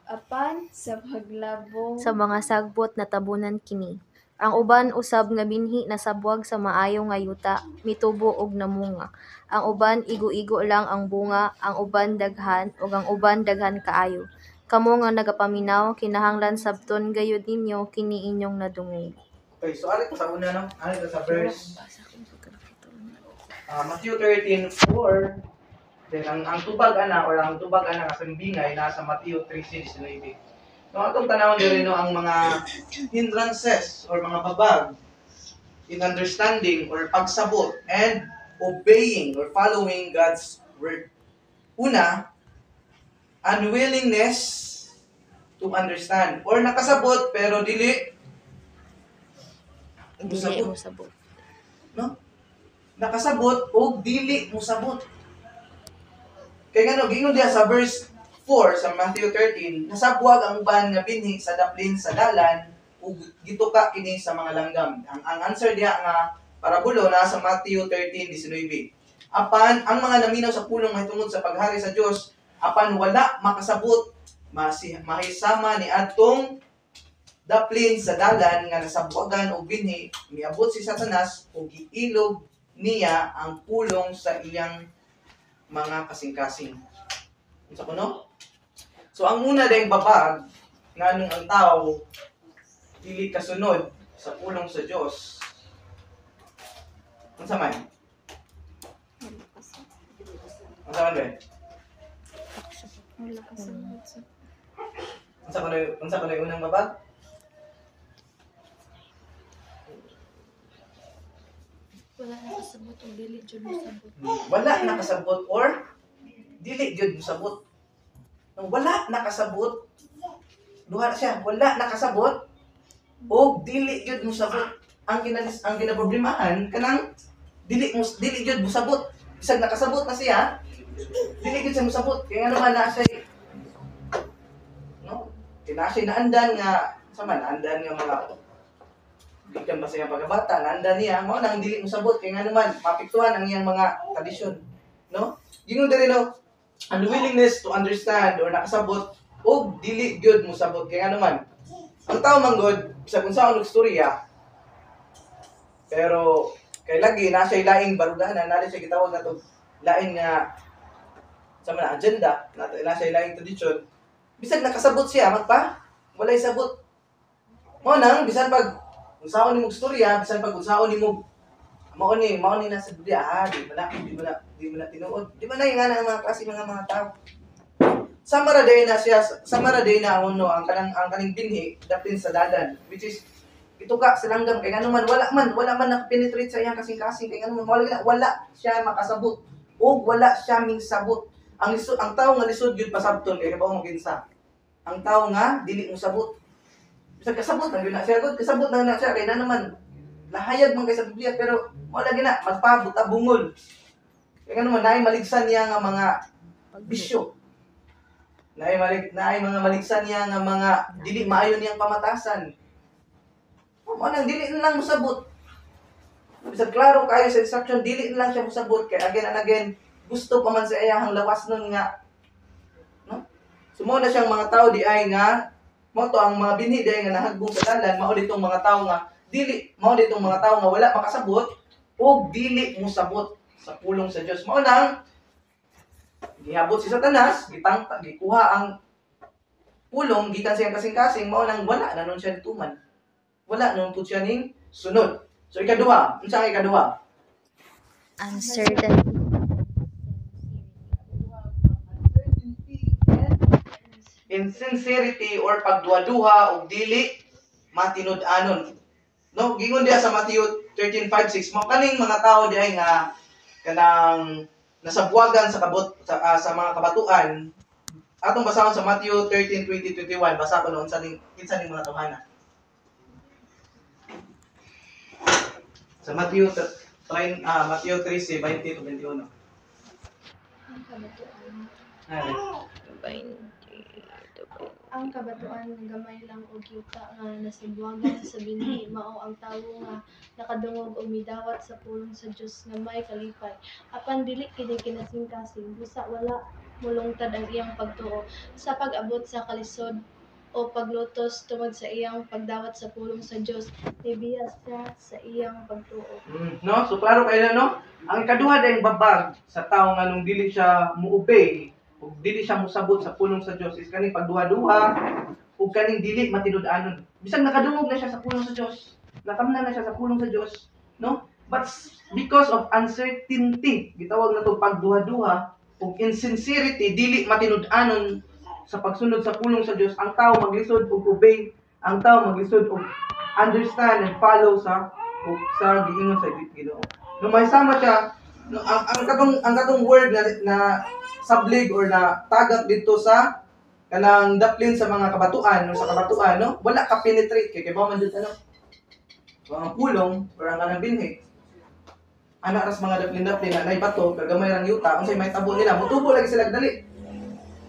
apan sa paglabong sa mga sagbot na tabunan kini. Ang uban usab nga binhi nasabwag sa maayo nga yuta, mitubo og namunga. Ang uban igo-igo lang ang bunga, ang uban daghan ug ang uban daghan kaayo. Kamo nga nagapaminaw kinahanglan sabton gayud ninyo kini inyong nadungog. Okay, so alit ko sa una, no? Alit ko sa verse Matthew 13:4. Then ang tubag ana or ang tubag ana nga sambingay nasa Matthew 3:6-9. No, atong tanawon diri no ang mga hindrances or mga babag in understanding or pagsabot and obeying or following God's word. Una, unwillingness to understand or nakasabot pero dili Dili mo sabot. no? Nakasabot o dili mo sabot. Kaya nga no, gingon diya sa verse 4 sa Matthew 13, nasabwag ang uban nga binhi sa daplin sa dalan ug gituka kini sa mga langgam. Ang answer diya nga parabulo na sa Matthew 13:19. Apan ang mga naminaw sa pulong mahitungod sa paghari sa Dios, apan wala makasabot mahisama ni adtong daplin sa dalan nga nasabwagan og binhi, miabot si Satanas ug giilog niya ang pulong sa iyang mga kasing-kasing. Unsa kuno? So ang una dayong babag nganong ang tao dili kasunod sa pulong sa Dios. Unsa man? Unsa man ba? wala kasabot sa Unsa kuno yung unang babag? Wala nakasabot o dili jud mo sabot. Wala nakasabot or dili gyud musabot. Nang wala nakasabot, duha siya, wala nakasabot o dili gyud musabot. Ang ginaproblemahan kanang dili gyud musabot. Bisag nakasabot na siya, dili gyud siya musabot. Kaya naman na siya no? Kaya siya naandan nga sama naandan nga mga ikan ba siya pagkabata, naandan niya, mo nang dili musabot kay nga naman mapiktuhan ang iyang mga tradisyon, no? Gingon diri no, unwillingness to understand or nakasabot o dili gyud musabot kay nga naman ang tao manggod sa kung saan og istorya pero kay lagi na siya laing baruganan, na siya gitawag nato lain nga sa mga agenda, na siya laing tradisyon. Bisag nakasabot siya magpa walay sabot. Mo nang bisan pag unsaon nimo istorya, bisan pag unsaon nimo mao ni nasa Biblia, di ba na tinuod. Di ba na yung nga mga klase mga tao. Samaraday na siya, samaraday na ang kaning binhi daplin sa dalan, which is ituka sa langgam kay ngano man wala man nakapenetrate sa iyang kasing-kasing kay ngano man wala siya makasabot o wala siya mingsabot. Ang tao nga lisod gyud pasabton kay kabaw mo kinsa. Ang tao nga dili mo sabot. Bisag kasabot na gyud na siya gud, kasabot na siya kay na naman lahayag man kay sa Biblia pero wala gina magpabot bungol. Kaya naman naay maligsan niya nga mga bisyo. Naay mga maligsan niya nga mga dili maayo niyang pamatasan. Mo nang dili na lang musabot. Bisag klaro kayo sa instruction, dili na lang siya musabot kay again and again gusto pa man sa iyang lawas nun nga. No? Sumo na siyang mga tao di ay nga mo to ang mga binhi di ay nga nahagbong sa dalan, mao ditong mga tao nga wala makasabot o dili mo sabot sa pulong sa Dios. Mao nang gihabot si Satanas, gikuha ang pulong gikan sa iyang kasing-kasing, mao nang wala na nun siya dituman. Wala nun pud siya ning sunod. So ikaduha, unsa ang ikaduha? Uncertainty. Insincerity or pagduha-duha o dili matinud-anon. No, gingon diha sa Matthew 13:5-6, mo kaning mga tao diay nga kanang nasabwagan sa mga kabatuan. Atong basahon sa Matthew 13:20-21, basa ko noon sa kinsa ning mga tawhana. Sa Matthew 13:20-21. Ang kabatuan nga gamay lang og yuta nga nasibwagan sa binhi mao ang tawo nga nakadungog og midawat sa pulong sa Dios nga may kalipay. Apan dili kini kinasing-kasing busa wala mulungtad ang iyang pagtuo sa pag-abot sa kalisod o paglutos tungod sa iyang pagdawat sa pulong sa Dios. Nibiyas siya sa iyang pagtuo. No? So klaro kayo na, no? Ang ikaduha dayong babag sa tao nga nung dili siya muobey ug dili siya musabot sa pulong sa Dios is kaning pagduha-duha ug kaning dili matinud-anon. Bisag nakadungog na siya sa pulong sa Dios, nakamna na siya sa pulong sa Dios, no? But because of uncertainty, gitawag na to pagduha-duha ug insincerity, dili matinud-anon sa pagsunod sa pulong sa Dios, ang tao maglisod og obey, ang tao maglisod og understand and follow sa giingon sa Ginoo. No may sama siya, no, ang katong word na sablig or na tagak dito sa kanang daplin sa mga kabatuan o sa kabatuan, no? Wala ka penetrate kay ba man dito ano? Ang pulong or ang kanang binhi. Ana ras mga daplin-daplin na bato pero gamay rang yuta unsay may tabo nila, mutubo lagi sila dali.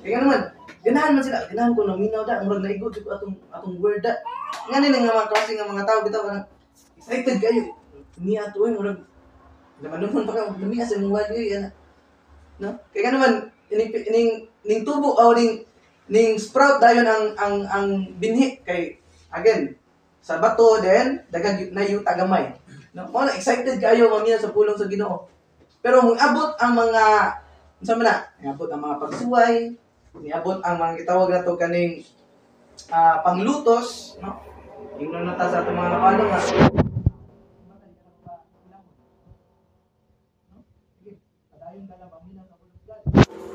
Kaya naman, ganahan man sila, ganahan ko naminaw da, murag naigod ko atong word da. Ngani nga mga klase nga mga tao bitaw kanang excited kayo. Niya to ay murag naman pa ka lumias sa mga word ana. No? Kaya naman ning tubo o ning sprout dayon ang binhi kay again sa bato then dagag na yuta gamay. No? Mo na excited kayo mamiya sa pulong sa Ginoo. Pero moabot ang mga unsa man na, moabot ang mga pagsuway, niabot ang mga gitawag nato kaning panglutos, no? Ingnon na ta sa atong mga napalo nga.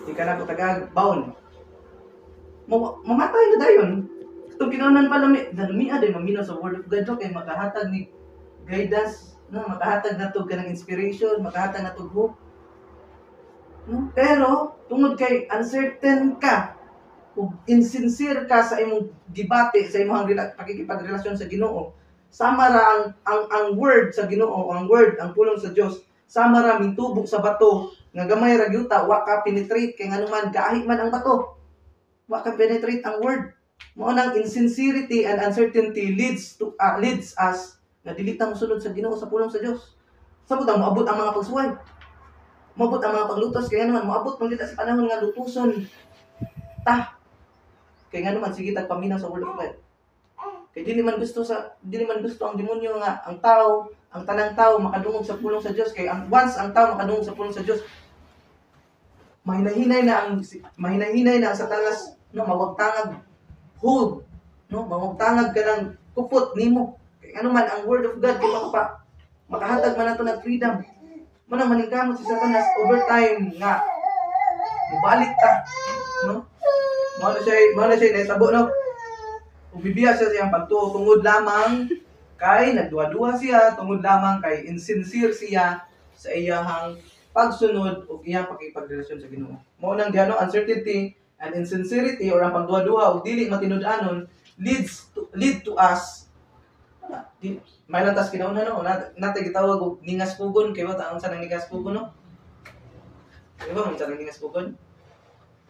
Di ka na ko tagag baon. Mamatay na dayon. Itong kinaunan pa lumia din maminaw sa word of God no? Kay makahatag ni guidance, no? Makahatag na to kanang inspiration, makahatag na to hope. No? Pero tungod kay uncertain ka ug insincere ka sa imong debate sa imong pakikipagrelasyon sa Ginoo, sama ra ang word sa Ginoo, ang pulong sa Dios, sama ra mintubok sa bato nga gamay ra gyuta wa ka penetrate kay nganuman kaahi man ang bato. Wa ka penetrate ang word. Mao nang insincerity and uncertainty leads us na dili ta mosunod sa Ginoo sa pulong sa Dios. Sabot ang moabot ang mga pagsuway. Moabot ang mga paglutos kaya naman moabot man kita sa panahon nga lutuson ta. Kaya nga naman sige tagpaminaw sa word of God. Kay dili man gusto ang demonyo nga ang tanang tao makadungog sa pulong sa Dios kay once ang tao makadungog sa pulong sa Dios mahinahinay na ang Satanas no mawagtangag hold no mawagtangag ka ng kupot nimo. Kay ano man ang word of God kay makahatag man nato ng freedom. Manang maningkamot si Satanas over time nga mubalik ta no mao na siya naitabo no ug bibiya siya siyang pagtuo tungod lamang kay nagduwa-duwa siya tungod lamang kay insincere siya sa iyahang pagsunod ug iyang pakipagrelasyon sa Ginoo. Mao nang diano uncertainty and insincerity or ang pagduwa-duwa ug dili matinud-anon lead to us may lantas kinauna no natay gitawag og ningas pugon kay wata ang sa nang ningas pugon no. Diba ang sa nang ningas pugon?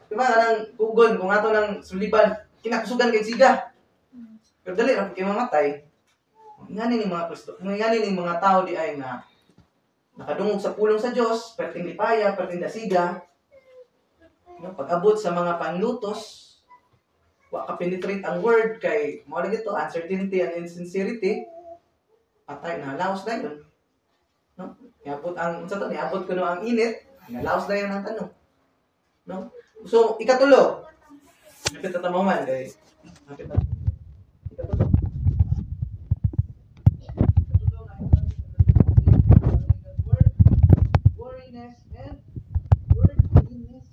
Diba kanang pugon kung ato nang suliban kinakusugan kay siga. Pero dali ra kay mamatay. Ngani ni mga Kristo, ngani ni mga tao di ay nga nakadungog sa pulong sa Dios, perting lipaya, perting dasiga. No, pag-abot sa mga panlutos, wa ka penetrate ang word kay mao lang ito uncertainty and insincerity. Patay na laos dayon. No? Niabot ang unsa to niabot kuno ang init, nalaos dayon ang tanong. No? So ikatulo. Napit ta man kay napit ta. Ikatulo. Worriness and worldliness.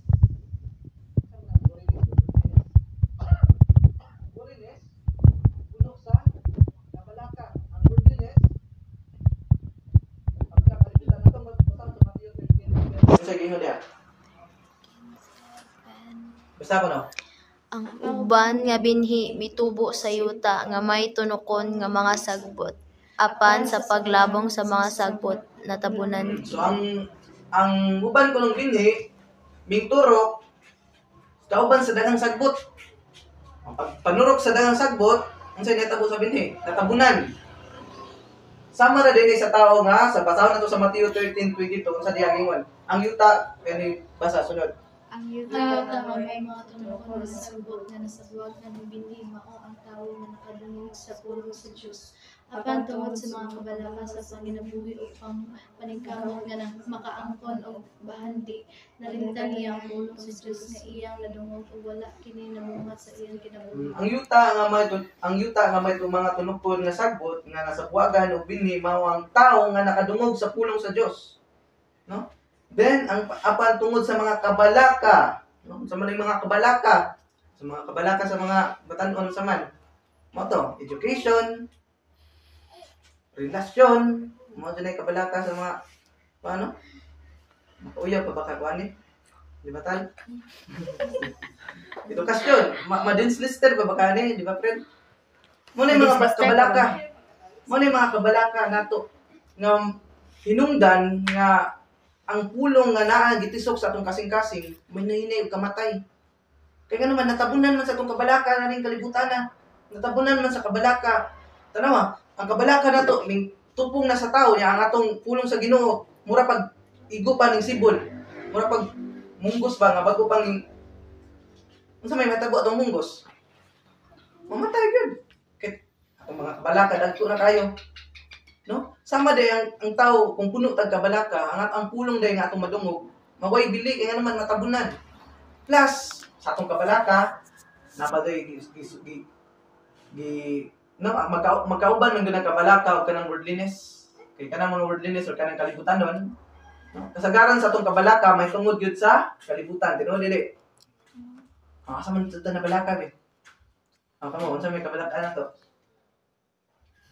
Worriness puno sa kabalaka. Ang worldliness pagkakalitan nato magbasa sa Mateo 13. Sa gingon dia. Basta ko no. Ang uban nga binhi mitubo sa yuta nga may tunokon nga mga sagbot. Apan sa paglabong sa mga sagbot natabunan. So ang uban ko ng binhi ming turok kauban sa daghang sagbot. Ang panurok sa daghang sagbot unsay natabo sa binhi? Natabunan. Sama ra dinhi sa tao nga sa basahon nato sa Mateo 13:22 unsa diha gingon. Ang yuta kani basa sunod. Ang yuta nga may mga tunukon nga sabot nga nasabuwag nga ng binhi mao ang tawo nga nakadungog sa pulong sa Dios. Apan tungod sa mga kabalaka sa panginabuhi upang paningkamot nga nang makaangkon og bahandi, nalimtan niya ang pulong sa Dios nga iyang nadungog ug wala kini namungat sa iyang kinabuhi. Ang yuta nga may mga tunukon nga sagbot nga nasabuagan og binhi mao ang tawo nga nakadungog sa pulong sa Dios. No? Then ang apan tungod sa mga kabalaka, no? Sa mga kabalaka, sa mga batan-on sa man. Mo to, education, relasyon, mo dinay kabalaka sa mga paano? Uya pa baka kuani? Di ba tal? Edukasyon, ma-dens lister pa baka ni, di ba friend? Mo na yung mga kabalaka. Mo na yung mga kabalaka nato nga hinungdan nga ang pulong nga naa gitisok sa atong kasing-kasing may nahinay og kamatay. Kaya nga naman natabunan man sa atong kabalaka na ring kalibutan na. Natabunan man sa kabalaka. Tanawa, ang kabalaka nato ming tupong na sa tao niya ang atong pulong sa Ginoo. Mura pag igo pa ning sibol. Mura pag munggos ba nga bago pang unsa may matabo atong munggos? Mamatay gyud. Kay atong mga kabalaka dagko na kayo. No? Sama day ang tao kung puno tag kabalaka, ang pulong day nga atong madungog, maway bili kay nga naman matabunan. Plus sa atong kabalaka, napaday magkauban man gyud ang kabalaka o kanang worldliness. Kay kanang mga worldliness o kanang kalibutanon, no? Kasagaran sa atong kabalaka may tungod gyud sa kalibutan, tinuod dili. Asa man tud na balaka be. Kamo unsa may kabalaka na to?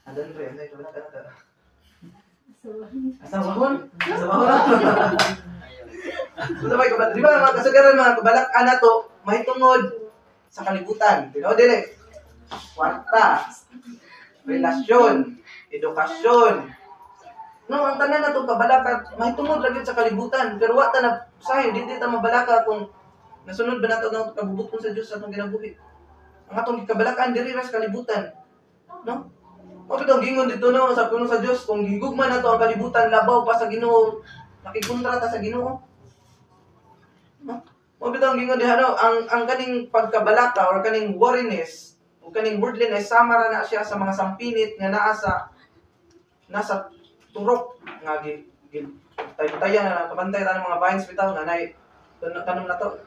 Adan pre, ano yung kabalaka na to? Asawahon? Unsa may kabalaka? Di ba mga kasagaran mga kabalaka na to may tungod sa kalibutan, tinuod dili. Kwarta, relasyon, edukasyon. No, ang tanan na itong kabalaka, may tungod lagi sa kalibutan. Pero wata na sayo, di ta mabalaka kung nasunod ba nato ng kabubuton sa Diyos sa atong kinabuhi. Ang atong kabalakaan, diri ra sa kalibutan. No? O itong gingon dito no, sa puno sa Diyos, kung gigugma na to ang kalibutan, labaw pa sa Ginoo, nakikontrata sa Ginoo. No? O itong gingon diha no, ang kaning pagkabalaka or kaning worriness, o kaning worldliness, sama ra na siya sa mga sampinit nga nasa turok nga tayo-tayo na kabantay ta ng mga vines bitaw nga nay tanong na to.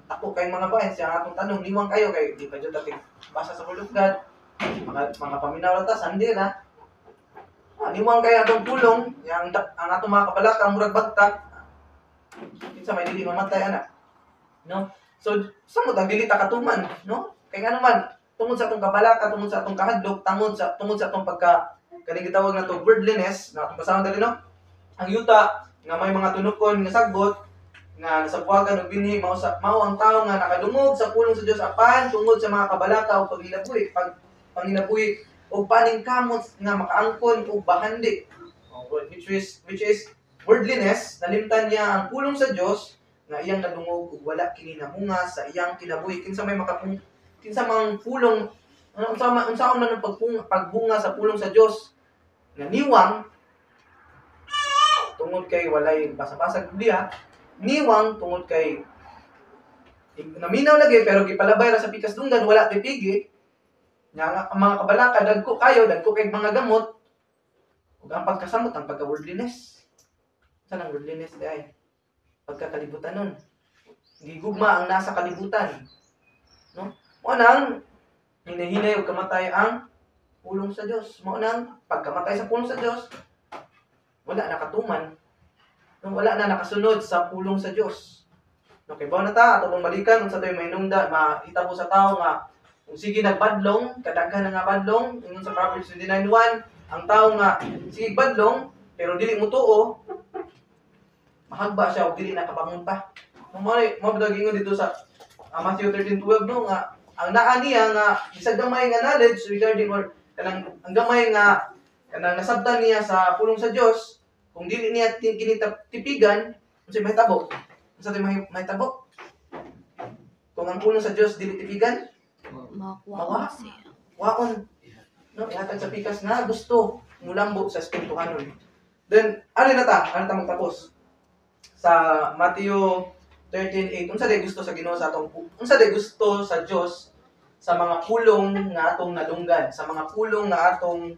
Ako kay mga vines ang atong tanong niwang kayo kay di pa jud ta basa sa bulugad. Mga paminaw ta sandi na. Niwang kay atong pulong yang ang atong mga kabalaka murag bagtak. Kinsa may dili mamatay ana. No? So samot ang dili ta katuman, no? Kay nga naman tungod sa atong kabalaka, tungod sa atong kahadlok, tungod sa atong pagka kani gitawag na to worldliness, na atong basahon dali no. Ang yuta nga may mga tunukon nga sagbot nga nasabuagan og binhi mao ang tawo nga nakadungog sa pulong sa Dios apan tungod sa mga kabalaka o panginabuhi o paningkamot nga makaangkon og bahandi. Which is worldliness, nalimtan niya ang pulong sa Dios nga iyang nadungog ug wala kini namunga sa iyang kinabuhi. Kinsa mang pulong unsa man ang pagbunga sa pulong sa Dios nga niwang tungod kay walay basa-basa Biblia, niwang tungod kay naminaw lagi pero gipalabay ra sa pikas dunggan wala pipigi. Nga ang mga kabalaka dagko kay mga gamot ug ang pagkasamot ang pagka-worldliness. Saan ang worldliness ay pagkakalibutan nun. Gigugma ang nasa kalibutan. No? Mo nang hinahinay o kamatay ang pulong sa Diyos. Mo nang pagkamatay sa pulong sa Diyos, wala na katuman. Wala na nakasunod sa pulong sa Diyos. Okay, bawa na ta, atong balikan, kung sa tayo may nungda, mahita po sa tao nga, kung sige nagbadlong, kadaghan na nga badlong, ingon sa Proverbs 29:1, ang tao nga, sige badlong, pero dili mo tuo, mahagba siya o dili nakabangon pa. Mo ingon dito sa Matthew 13:12 no nga ang naa niya nga isang gamay nga knowledge regarding or kanang ang gamay nga kanang nasabtan niya sa pulong sa Dios kung dili niya kini tipigan unsay mahitabo kung ang pulong sa Dios dili tipigan makuha waon no ihatag sa pikas nga gusto mulambo sa espirituhanon. Then ano ta magtapos sa Matthew 13:8 unsa day gusto sa Ginoo sa atong unsa day gusto sa Dios sa mga pulong nga atong nadunggan, sa mga pulong nga atong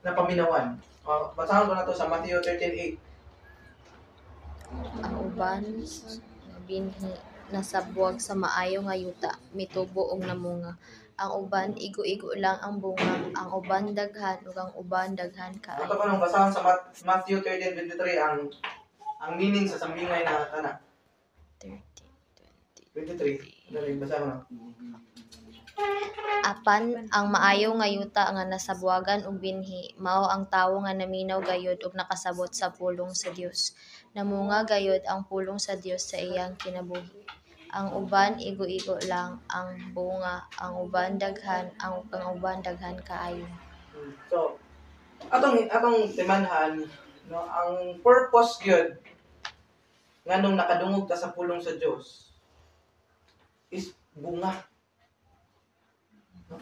napaminawan. Basahon ko na to sa Matthew 13:8. Ang uban binhi nasabuag sa maayo nga yuta, mitubo og namunga. Ang uban igo-igo lang ang bunga, ang uban daghan ug ang uban daghan Ato kaayo. ko nung basahon sa Matthew 13:23 ang meaning sa sambingay na kana. 23. Dali basahon na. Apan ang maayo nga yuta nga nasabuagan og binhi mao ang tawo nga naminaw gayud ug nakasabot sa pulong sa Dios. Namunga gayud ang pulong sa Dios sa iyang kinabuhi. Ang uban igo-igo lang ang bunga, ang uban daghan, ang uban daghan kaayo. So, atong timanhan no ang purpose gyud nganong nakadungog ta sa pulong sa Dios is bunga.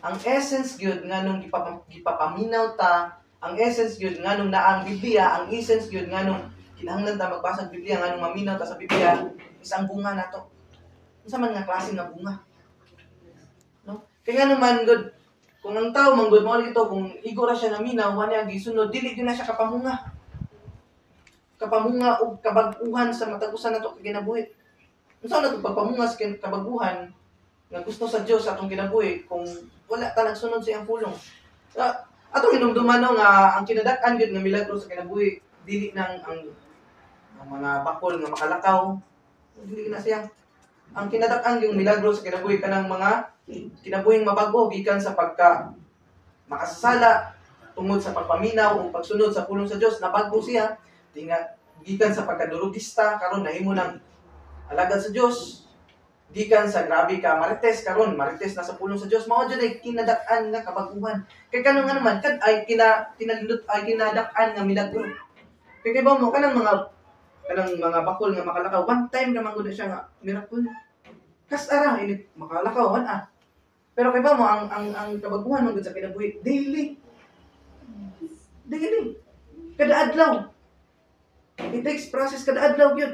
Ang essence gyud nganong gipapaminaw ta, ang essence gyud nganong naang Biblia, ang essence gyud nganong kinahanglan ta magbasa og Biblia nganong maminaw ta sa Biblia is ang bunga nato. Unsa man nga klase nga bunga? No? Kaya naman good kung ang tao manggod mo dito kung igo ra siya naminaw wala gisunod dili gyud na siya kapamunga. Kapamunga og kabag-uhan sa matag-usa nato kaginabuhi. Unsa na to pagpamunga sa kabag-uhan nga gusto sa Dios atong kinabuhi kung wala ta nagsunod sa iyang pulong. Atong hinumduman no nga ang kinadak-an gyud nga milagro sa kinabuhi dili nang ang mga bakol nga makalakaw dili na siya. Ang kinadak-an yung milagro sa kinabuhi kanang mga kinabuhing mabago gikan sa pagka makasasala tungod sa pagpaminaw o pagsunod sa pulong sa Dios nabago siya gikan sa pagkadurugista karon nahimo nang alagad sa Dios gikan sa grabe ka marites karon marites na sa pulong sa Dios mao jud ay kinadak-an nga kabaguhan kay kanang nga naman kad ay kinadak-an nga milagro kay ba mo kanang mga bakol nga makalakaw one time na manggod siya nga miracle kas ara ini makalakaw pero kay ba mo ang kabaguhan man gud sa kinabuhi daily kada adlaw it takes process kada adlaw gyud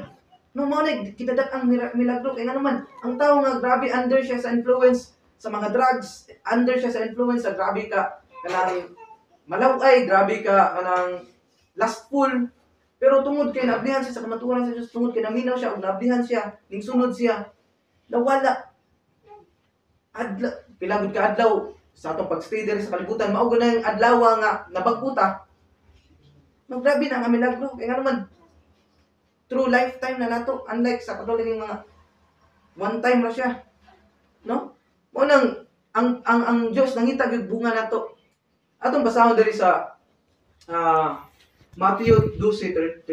no mo na kinadak ang milagro kay nga naman ang tao nga grabe under siya sa influence sa mga drugs under siya sa influence sa grabe ka kanang malaway grabe ka kanang lustful pero tungod kay naabdihan siya sa kamatuoran sa Dios tungod kay naminaw siya ug naabdihan siya ning sunod siya nawala adlaw pilagod ka adlaw sa atong pagstay diri sa kalibutan mao gud ang adlaw nga nabagkuta grabe na nga milagro kay nga naman true lifetime na nato unlike sa katuling mga one time ra siya no mo nang ang Dios nangita gyud bunga nato atong basahon diri sa Matthew 12:33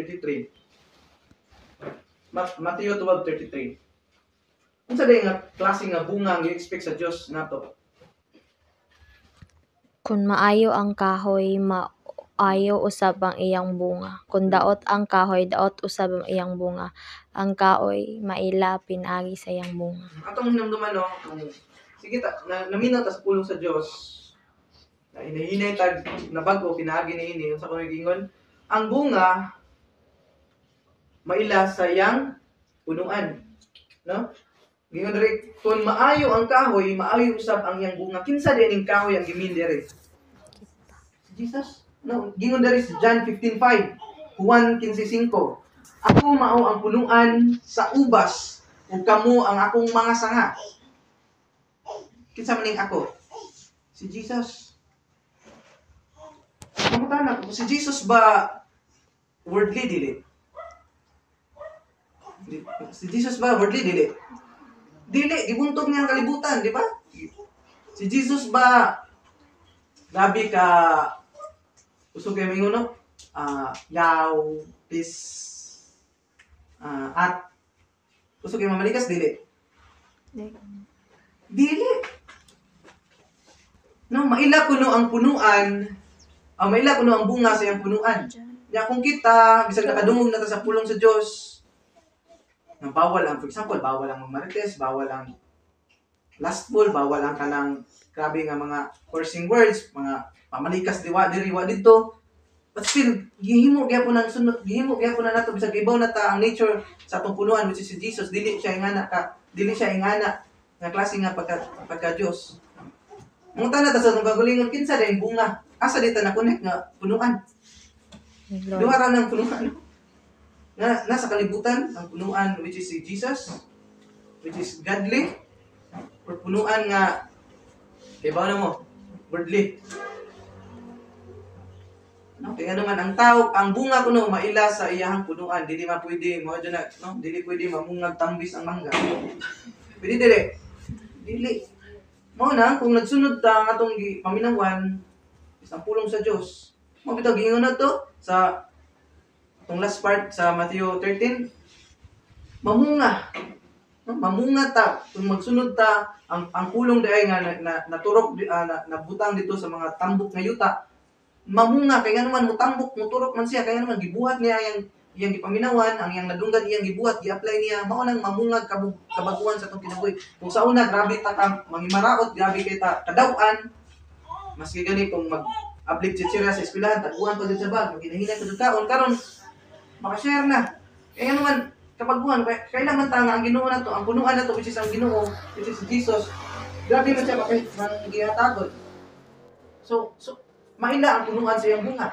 Matthew 12:33 unsa day nga klase nga bunga ang i-expect sa Dios nato? Kung maayo ang kahoy, maayo usab ang iyang bunga. Kung daot ang kahoy, daot usab ang iyang bunga. Ang kahoy maila pinagi sa iyang bunga. Atong hinumduman no, sige ta naminaw ta sa pulong sa Dios. Na hinahinay tag nabago pinaagi niini unsa kuno gingon? Ang bunga maila sa iyang punuan, no? Gingon diri kung maayo ang kahoy, maayo usab ang iyang bunga. Kinsa dining kahoy ang gimin diri? Jesus. No, gingon diri sa John 15:5, Juan 15:5. Ako mao ang punuan sa ubas ug kamo ang akong mga sanga. Kinsa maning ako? Si Jesus. Mamutana ko, si Jesus ba worldly dili? Si Jesus ba worldly dili? Dili, gibuntog niya ang kalibutan, di ba? Si Jesus ba grabe ka usog kay mingon no? Yaw, peace, at usog kay mamalikas dili? Dili. No, maila kuno ang punuan, maila kuno ang bunga sa iyang punuan. Ya kung kita bisag nakadungog na ta sa pulong sa Dios, na bawal ang, for example, bawal ang marites, bawal ang lustful, bawal ang kanang grabe nga mga cursing words, mga pamalikas diri dito. But still, gihimo gyapon ang sunod, gihimo gyapon na nato bisag ibaw na ta ang nature sa atong punuan which is si Jesus, dili siya ingana nga klase nga pagka Dios. Munta na ta sa atong kagalingon kinsa dayon bunga. Asa dita na connect nga punuan. Duha ra ng punuan. Nasa kalibutan ang punuan which is si Jesus, which is godly, or punuan nga ibaw na mo, worldly. No, kaya naman ang tao, ang bunga kuno maila sa iyahang punuan, dili man pwede mo na, no, dili pwede mamungag tambis ang mangga. Pwede dili. Mao na kung nagsunod ta ang atong paminawan isang pulong sa Dios. Mo bitaw gingon na to sa atong last part sa Matthew 13. Mamunga. No, mamunga ta kung magsunod ta ang pulong diay nga naturok nabutang dito sa mga tambok nga yuta. Mamunga kay nga naman mutambok muturok man siya kay nga naman gibuhat niya iyang gipaminawan ang iyang nadunggan iyang gibuhat gi-apply niya mao nang mamungag kabaguhan sa atong kinabuhi. Kung sa una grabe ta ka mangimaraot, grabe kay ta kadaw-an, maski gani kung mag-apply chichira sa eskwelahan taguan pa jud sa bag maghinahina pa jud kaon karon maka-share na. Kaya naman kabaguhan kailangan ta nga ang Ginoo nato ang punuan nato which is ang Ginoo which is Jesus. Grabe man siya gihatagod. So maila ang punuan sa iyang bunga.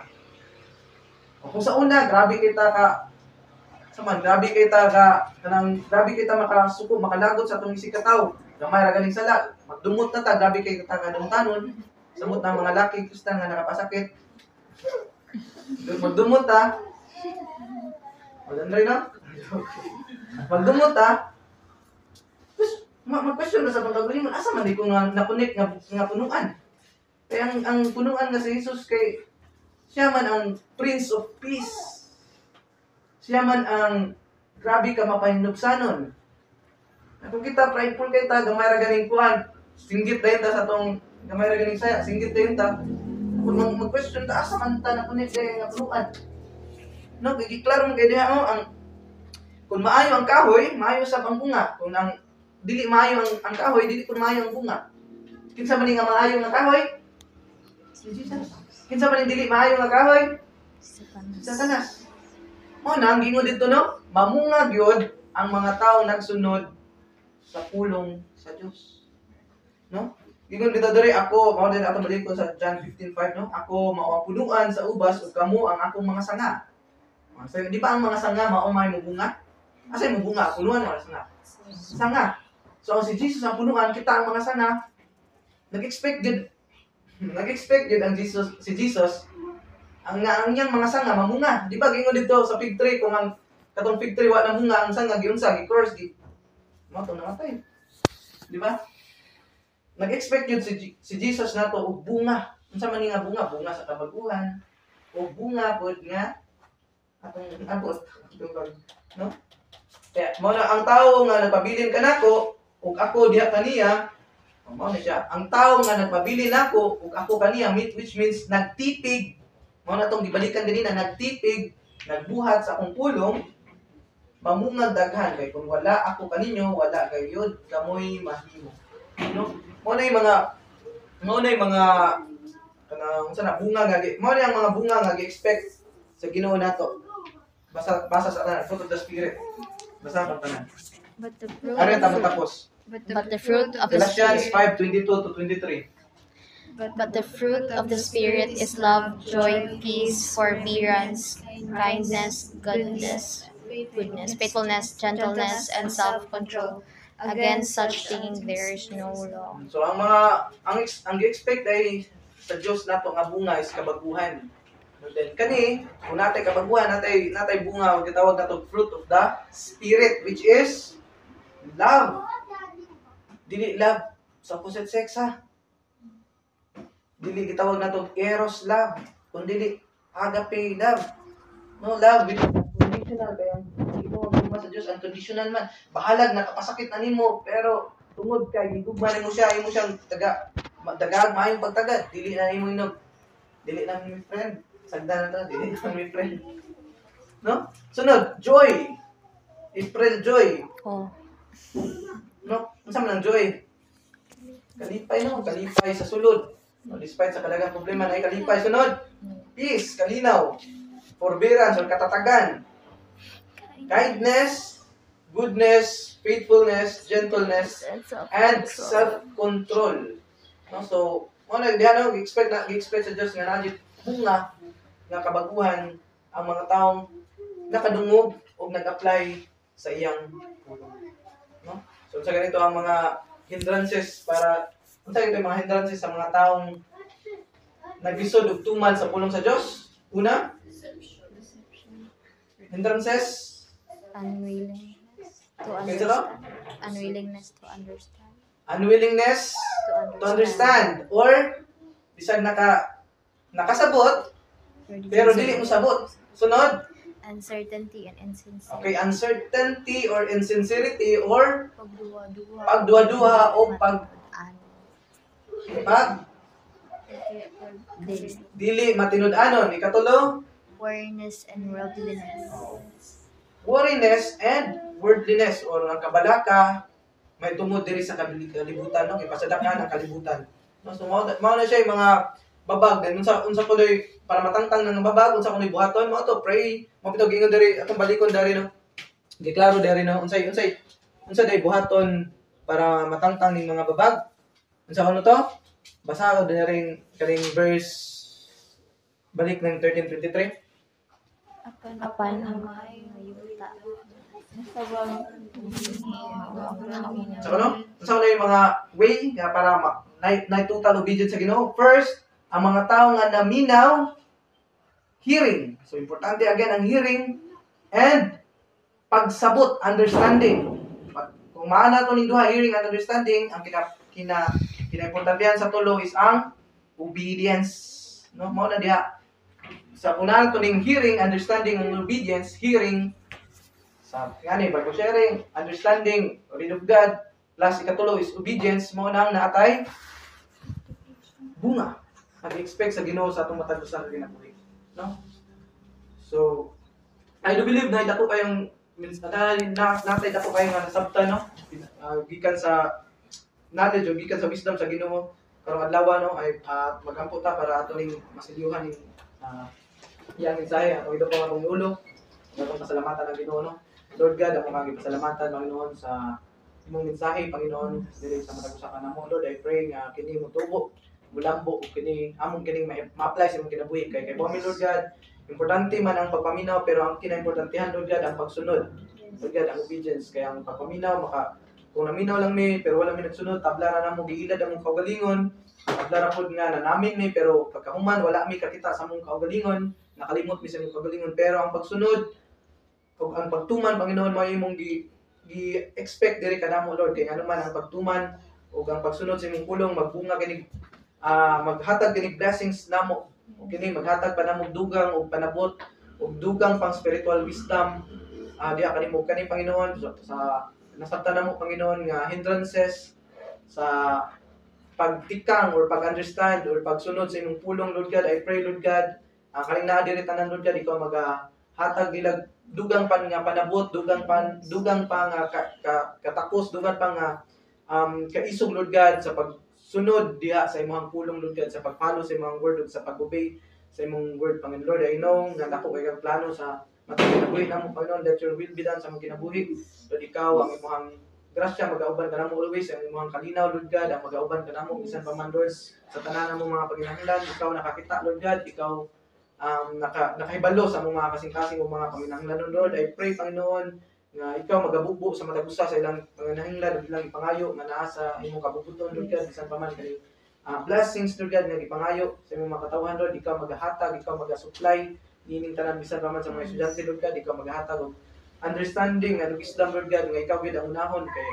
O kung sa una, grabe kita makasuko, makalagot sa atong isig kataw. Gamay ra galing sala. Magdumot na ta, grabe kita kadungtanon. Samot ng mga laki, kustan nga nakapasakit. Magdumot ta. Magandray na? Magdumot ta. Mag-question na sa atong kagalingon, asa man di ko nga nakunik nga punuan. Kaya ang punuan nga si Jesus kay siya man ang Prince of Peace. Siya man ang grabe ka mapahinupsanon. Kung kita prideful kay ta, gamay ra ganing kuan, singgit dayon ta sa atong gamay ra ganing saya, singgit dayon ta. Kung mag-question ta asa man ta nakunit kay nga punuan. No, giklaro mo kay diha ang kung maayo ang kahoy, maayo sa ang bunga. Kung ang dili maayo ang kahoy, dili kun maayo ang bunga. Kinsa man nga maayo nga kahoy? Kinsa man dili maayo nga kahoy? Satanas. Mo na ang gingon dito no, mamunga gyud ang mga tawo nagsunod sa pulong sa Dios. No? Gingon dito diri ako, mao din ato balik ko sa John 15:5 no. Ako mao punuan sa ubas ug kamo ang akong mga sanga. So, di ba ang mga sanga mao may mubunga? Asa mo bunga? Punuan mo sanga. Sanga. So si Jesus ang punuan, kita ang mga sanga. Nag-expect gud ang si Jesus ang iyang mga sanga mamunga. Di ba gingon dito sa fig tree kung ang katong fig tree wa na munga ang sanga giunsa gi-curse gi mo to namatay. Di ba? Nag-expect yun si Jesus nato og bunga. Unsa man nga bunga? Bunga sa kabaguhan o bunga pod nga atong abot, no? Kaya mo na ang tawo nga nagpabilin kanako ug ako diha kaniya, mao na siya. Ang tawo nga nagpabilin nako ug ako kaniya, which means nagtipig. Mao na tong gibalikan ganina, nagtipig, nagbuhat sa akong pulong, mamungag daghan kay kung wala ako kaninyo, wala gayud kamoy mahimo. No? Mao na yung mga unsa na bunga nga mao na yung mga bunga nga gi-expect sa Ginoo nato. Basa sa tanan, fruit of the Spirit. Basa ang tanan. But the fruit Ano yung tapos? but But the fruit of the Galatians Spirit 5:22-23. But the fruit of the Spirit is love, joy, peace, forbearance, kindness, goodness, faithfulness, gentleness, and self-control. Against such thing there is no law. So ang gi-expect ay sa Dios nato nga bunga is kabaguhan. And then kani, kung natay kabaguhan, natay bunga, gitawag nato fruit of the Spirit which is love. Dili love sa opposite sex ha. Dili gitawag nato eros love, kundi agape love. No, love with unconditional kaya imo ang sa Dios unconditional man. Bahalag nakapasakit na nimo pero tungod kay gigugma nimo siya, imo siyang dagag maayong pagtagad. Dili na imo inog. Dili na mi friend. Sagda na to, dili na mi friend. No? Sunod, joy. April joy. Oh. No? Unsa man ang joy? Kalipay no, kalipay sa sulod. No, despite sa kalagang problema na kalipay sunod. peace, kalinaw, forbearance or katatagan, kindness, goodness, faithfulness, gentleness, and self-control. No? So, diyan gi-expect sa Dios nga nadit bunga nga kabaguhan ang mga taong nakadungog o nag-apply sa iyang pulong. No? So, sa ganito ang mga hindrances para yung mga hindrances sa mga taong naglisod ug tuman sa pulong sa Dios. Una, hindrances, Unwillingness to Okay, sir? understand. Unwillingness to understand. unwillingness to understand or bisag nakasabot pero dili mo sabot. Sunod, Uncertainty and insincerity. okay, uncertainty or insincerity or Pagduwa-duwa. pagduwa-duwa o Dili. dili matinud-anon. Ikatulo, Wariness and worldliness. worriness and worldliness or ang kabalaka may tungod diri sa kalibutan, no? Ipasadakan ang kalibutan. No? So mao na siya yung mga babag then unsa ko doy para matangtang ng babag unsa ko ni buhaton mo to pray mo pito gingon diri atong balikon dari no. Giklaro dari no unsa day buhaton para matangtang ning mga babag. Unsa ano to? Basa ko diri kaning verse balik ng 13:23. Apan ang mayuta. So ano? Unsa na yung mga way nga para na total obedience sa Ginoo? First, ang mga tao nga naminaw hearing. So importante again ang hearing and pagsabot, understanding. Kung maana to ning duha, hearing and understanding, ang kinaimportantehan sa tulo is ang obedience. No, mao na diha. Sa una to ning hearing, understanding and obedience, hearing sa ngani Bible sharing, understanding, word of God, plus ikatulo is obedience, mao nang naatay bunga. Nag-expect sa Ginoo sa atong matag usa ka kinabuhi, no? So, I do believe na dako kayong natay dako kayo nga nasabtan, no? Gikan sa knowledge o gikan sa wisdom sa Ginoo karong adlaw, no? Ay magampo ta para ato ning masilyuhan ning iyang mensahe atong ito po atong ulo. Atong pasalamatan ang Ginoo, no? Lord God, ako kang pasalamatan Panginoon sa imong mensahe, Panginoon, diri sa matag usa ka namo. Lord, I pray nga kini mo tubo mulambo ug kini among kining ma-apply sa imong kinabuhi kay buami Lord God. Importante man ang pagpaminaw pero ang kinaimportantehan Lord God ang pagsunod. Lord God, ang obedience kay ang pagpaminaw kung naminaw lang mi pero wala mi nagsunod, tabla ra namo giilad ang kaugalingon. Tabla ra pud nga nanamin mi pero pagkahuman wala mi kakita sa among kaugalingon, nakalimot mi sa among kaugalingon pero ang pagsunod ug ang pagtuman Panginoon mao imong gi-expect diri kanamo Lord kay ano man ang pagtuman ug ang pagsunod sa imong pulong magbunga kini maghatag kini blessings namo ug kini maghatag pa namo dugang ug panabot ug dugang pang spiritual wisdom diha kanimo kani Panginoon sa nasabtan namo Panginoon nga hindrances sa pagtikang or pag-understand or pagsunod sa imong pulong Lord God. I pray Lord God kaning naa diri tanan Lord God ikaw magahatag nila dugang pa nga panabot dugang pa nga katakos dugang pa nga kaisog Lord God sa pagsunod diha sa imong pulong Lord God sa pagfollow sa imong word ug sa pag-obey sa imong word Panginoon Lord. I know nga dako kay kang plano sa matag kinabuhi namo Panginoon, let your will be done sa imong kinabuhi. Lord, ikaw ang imong grasya magauban ka namo always, ang imong kalinaw Lord God ang magauban ka namo bisan pa man Lord sa tanan namong mga panginahanglan. Ikaw nakakita Lord God, ikaw nakahibalo sa mga kasing-kasing o mga panginahanglan Lord. I pray Panginoon nga ikaw magabubo sa matag usa sa ilang panginahanglan ug ilang ipangayo nga naa sa imong kabubuton Lord God bisan pa man kani blessings Lord God nga ipangayo sa imong mga katawhan Lord. Ikaw magahatag, ikaw magasupply ining tanan bisan pa man sa mga estudyante Lord God. Ikaw magahatag og understanding and wisdom Lord God nga ikaw gyud ang unahon kay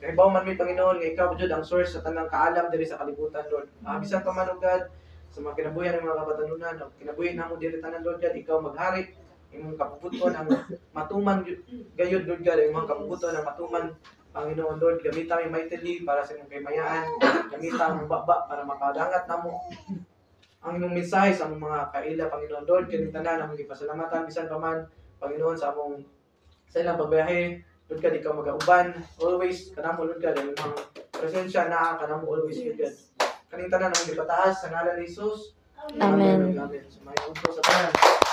kahibaw man mi Panginoon nga ikaw gyud ang source sa tanang kaalam diri sa kalibutan Lord. Bisan pa man Lord God sa mga kinabuhi ng mga kabatanunan o kinabuhi namo diri tanan Lord God, ikaw maghari imong kapubuton ang matuman gayud Lord God, imong kapubuton ang matuman Panginoon Lord, gamita mi mightily para sa imong kaymayaan, gamita ang baba para makadangat namo ang imong mensahe sa among mga kaila Panginoon Lord. Kini tanan among gipasalamatan bisan pa man Panginoon sa among sa ilang pagbiyahe Lord God, ikaw magauban always kanamo Lord God, ang imong presensya naa kanamo always Lord God. Kaning tanan ang gipataas sa ngalan ni Jesus. Amen. Amen. Sumayon po sa tanan.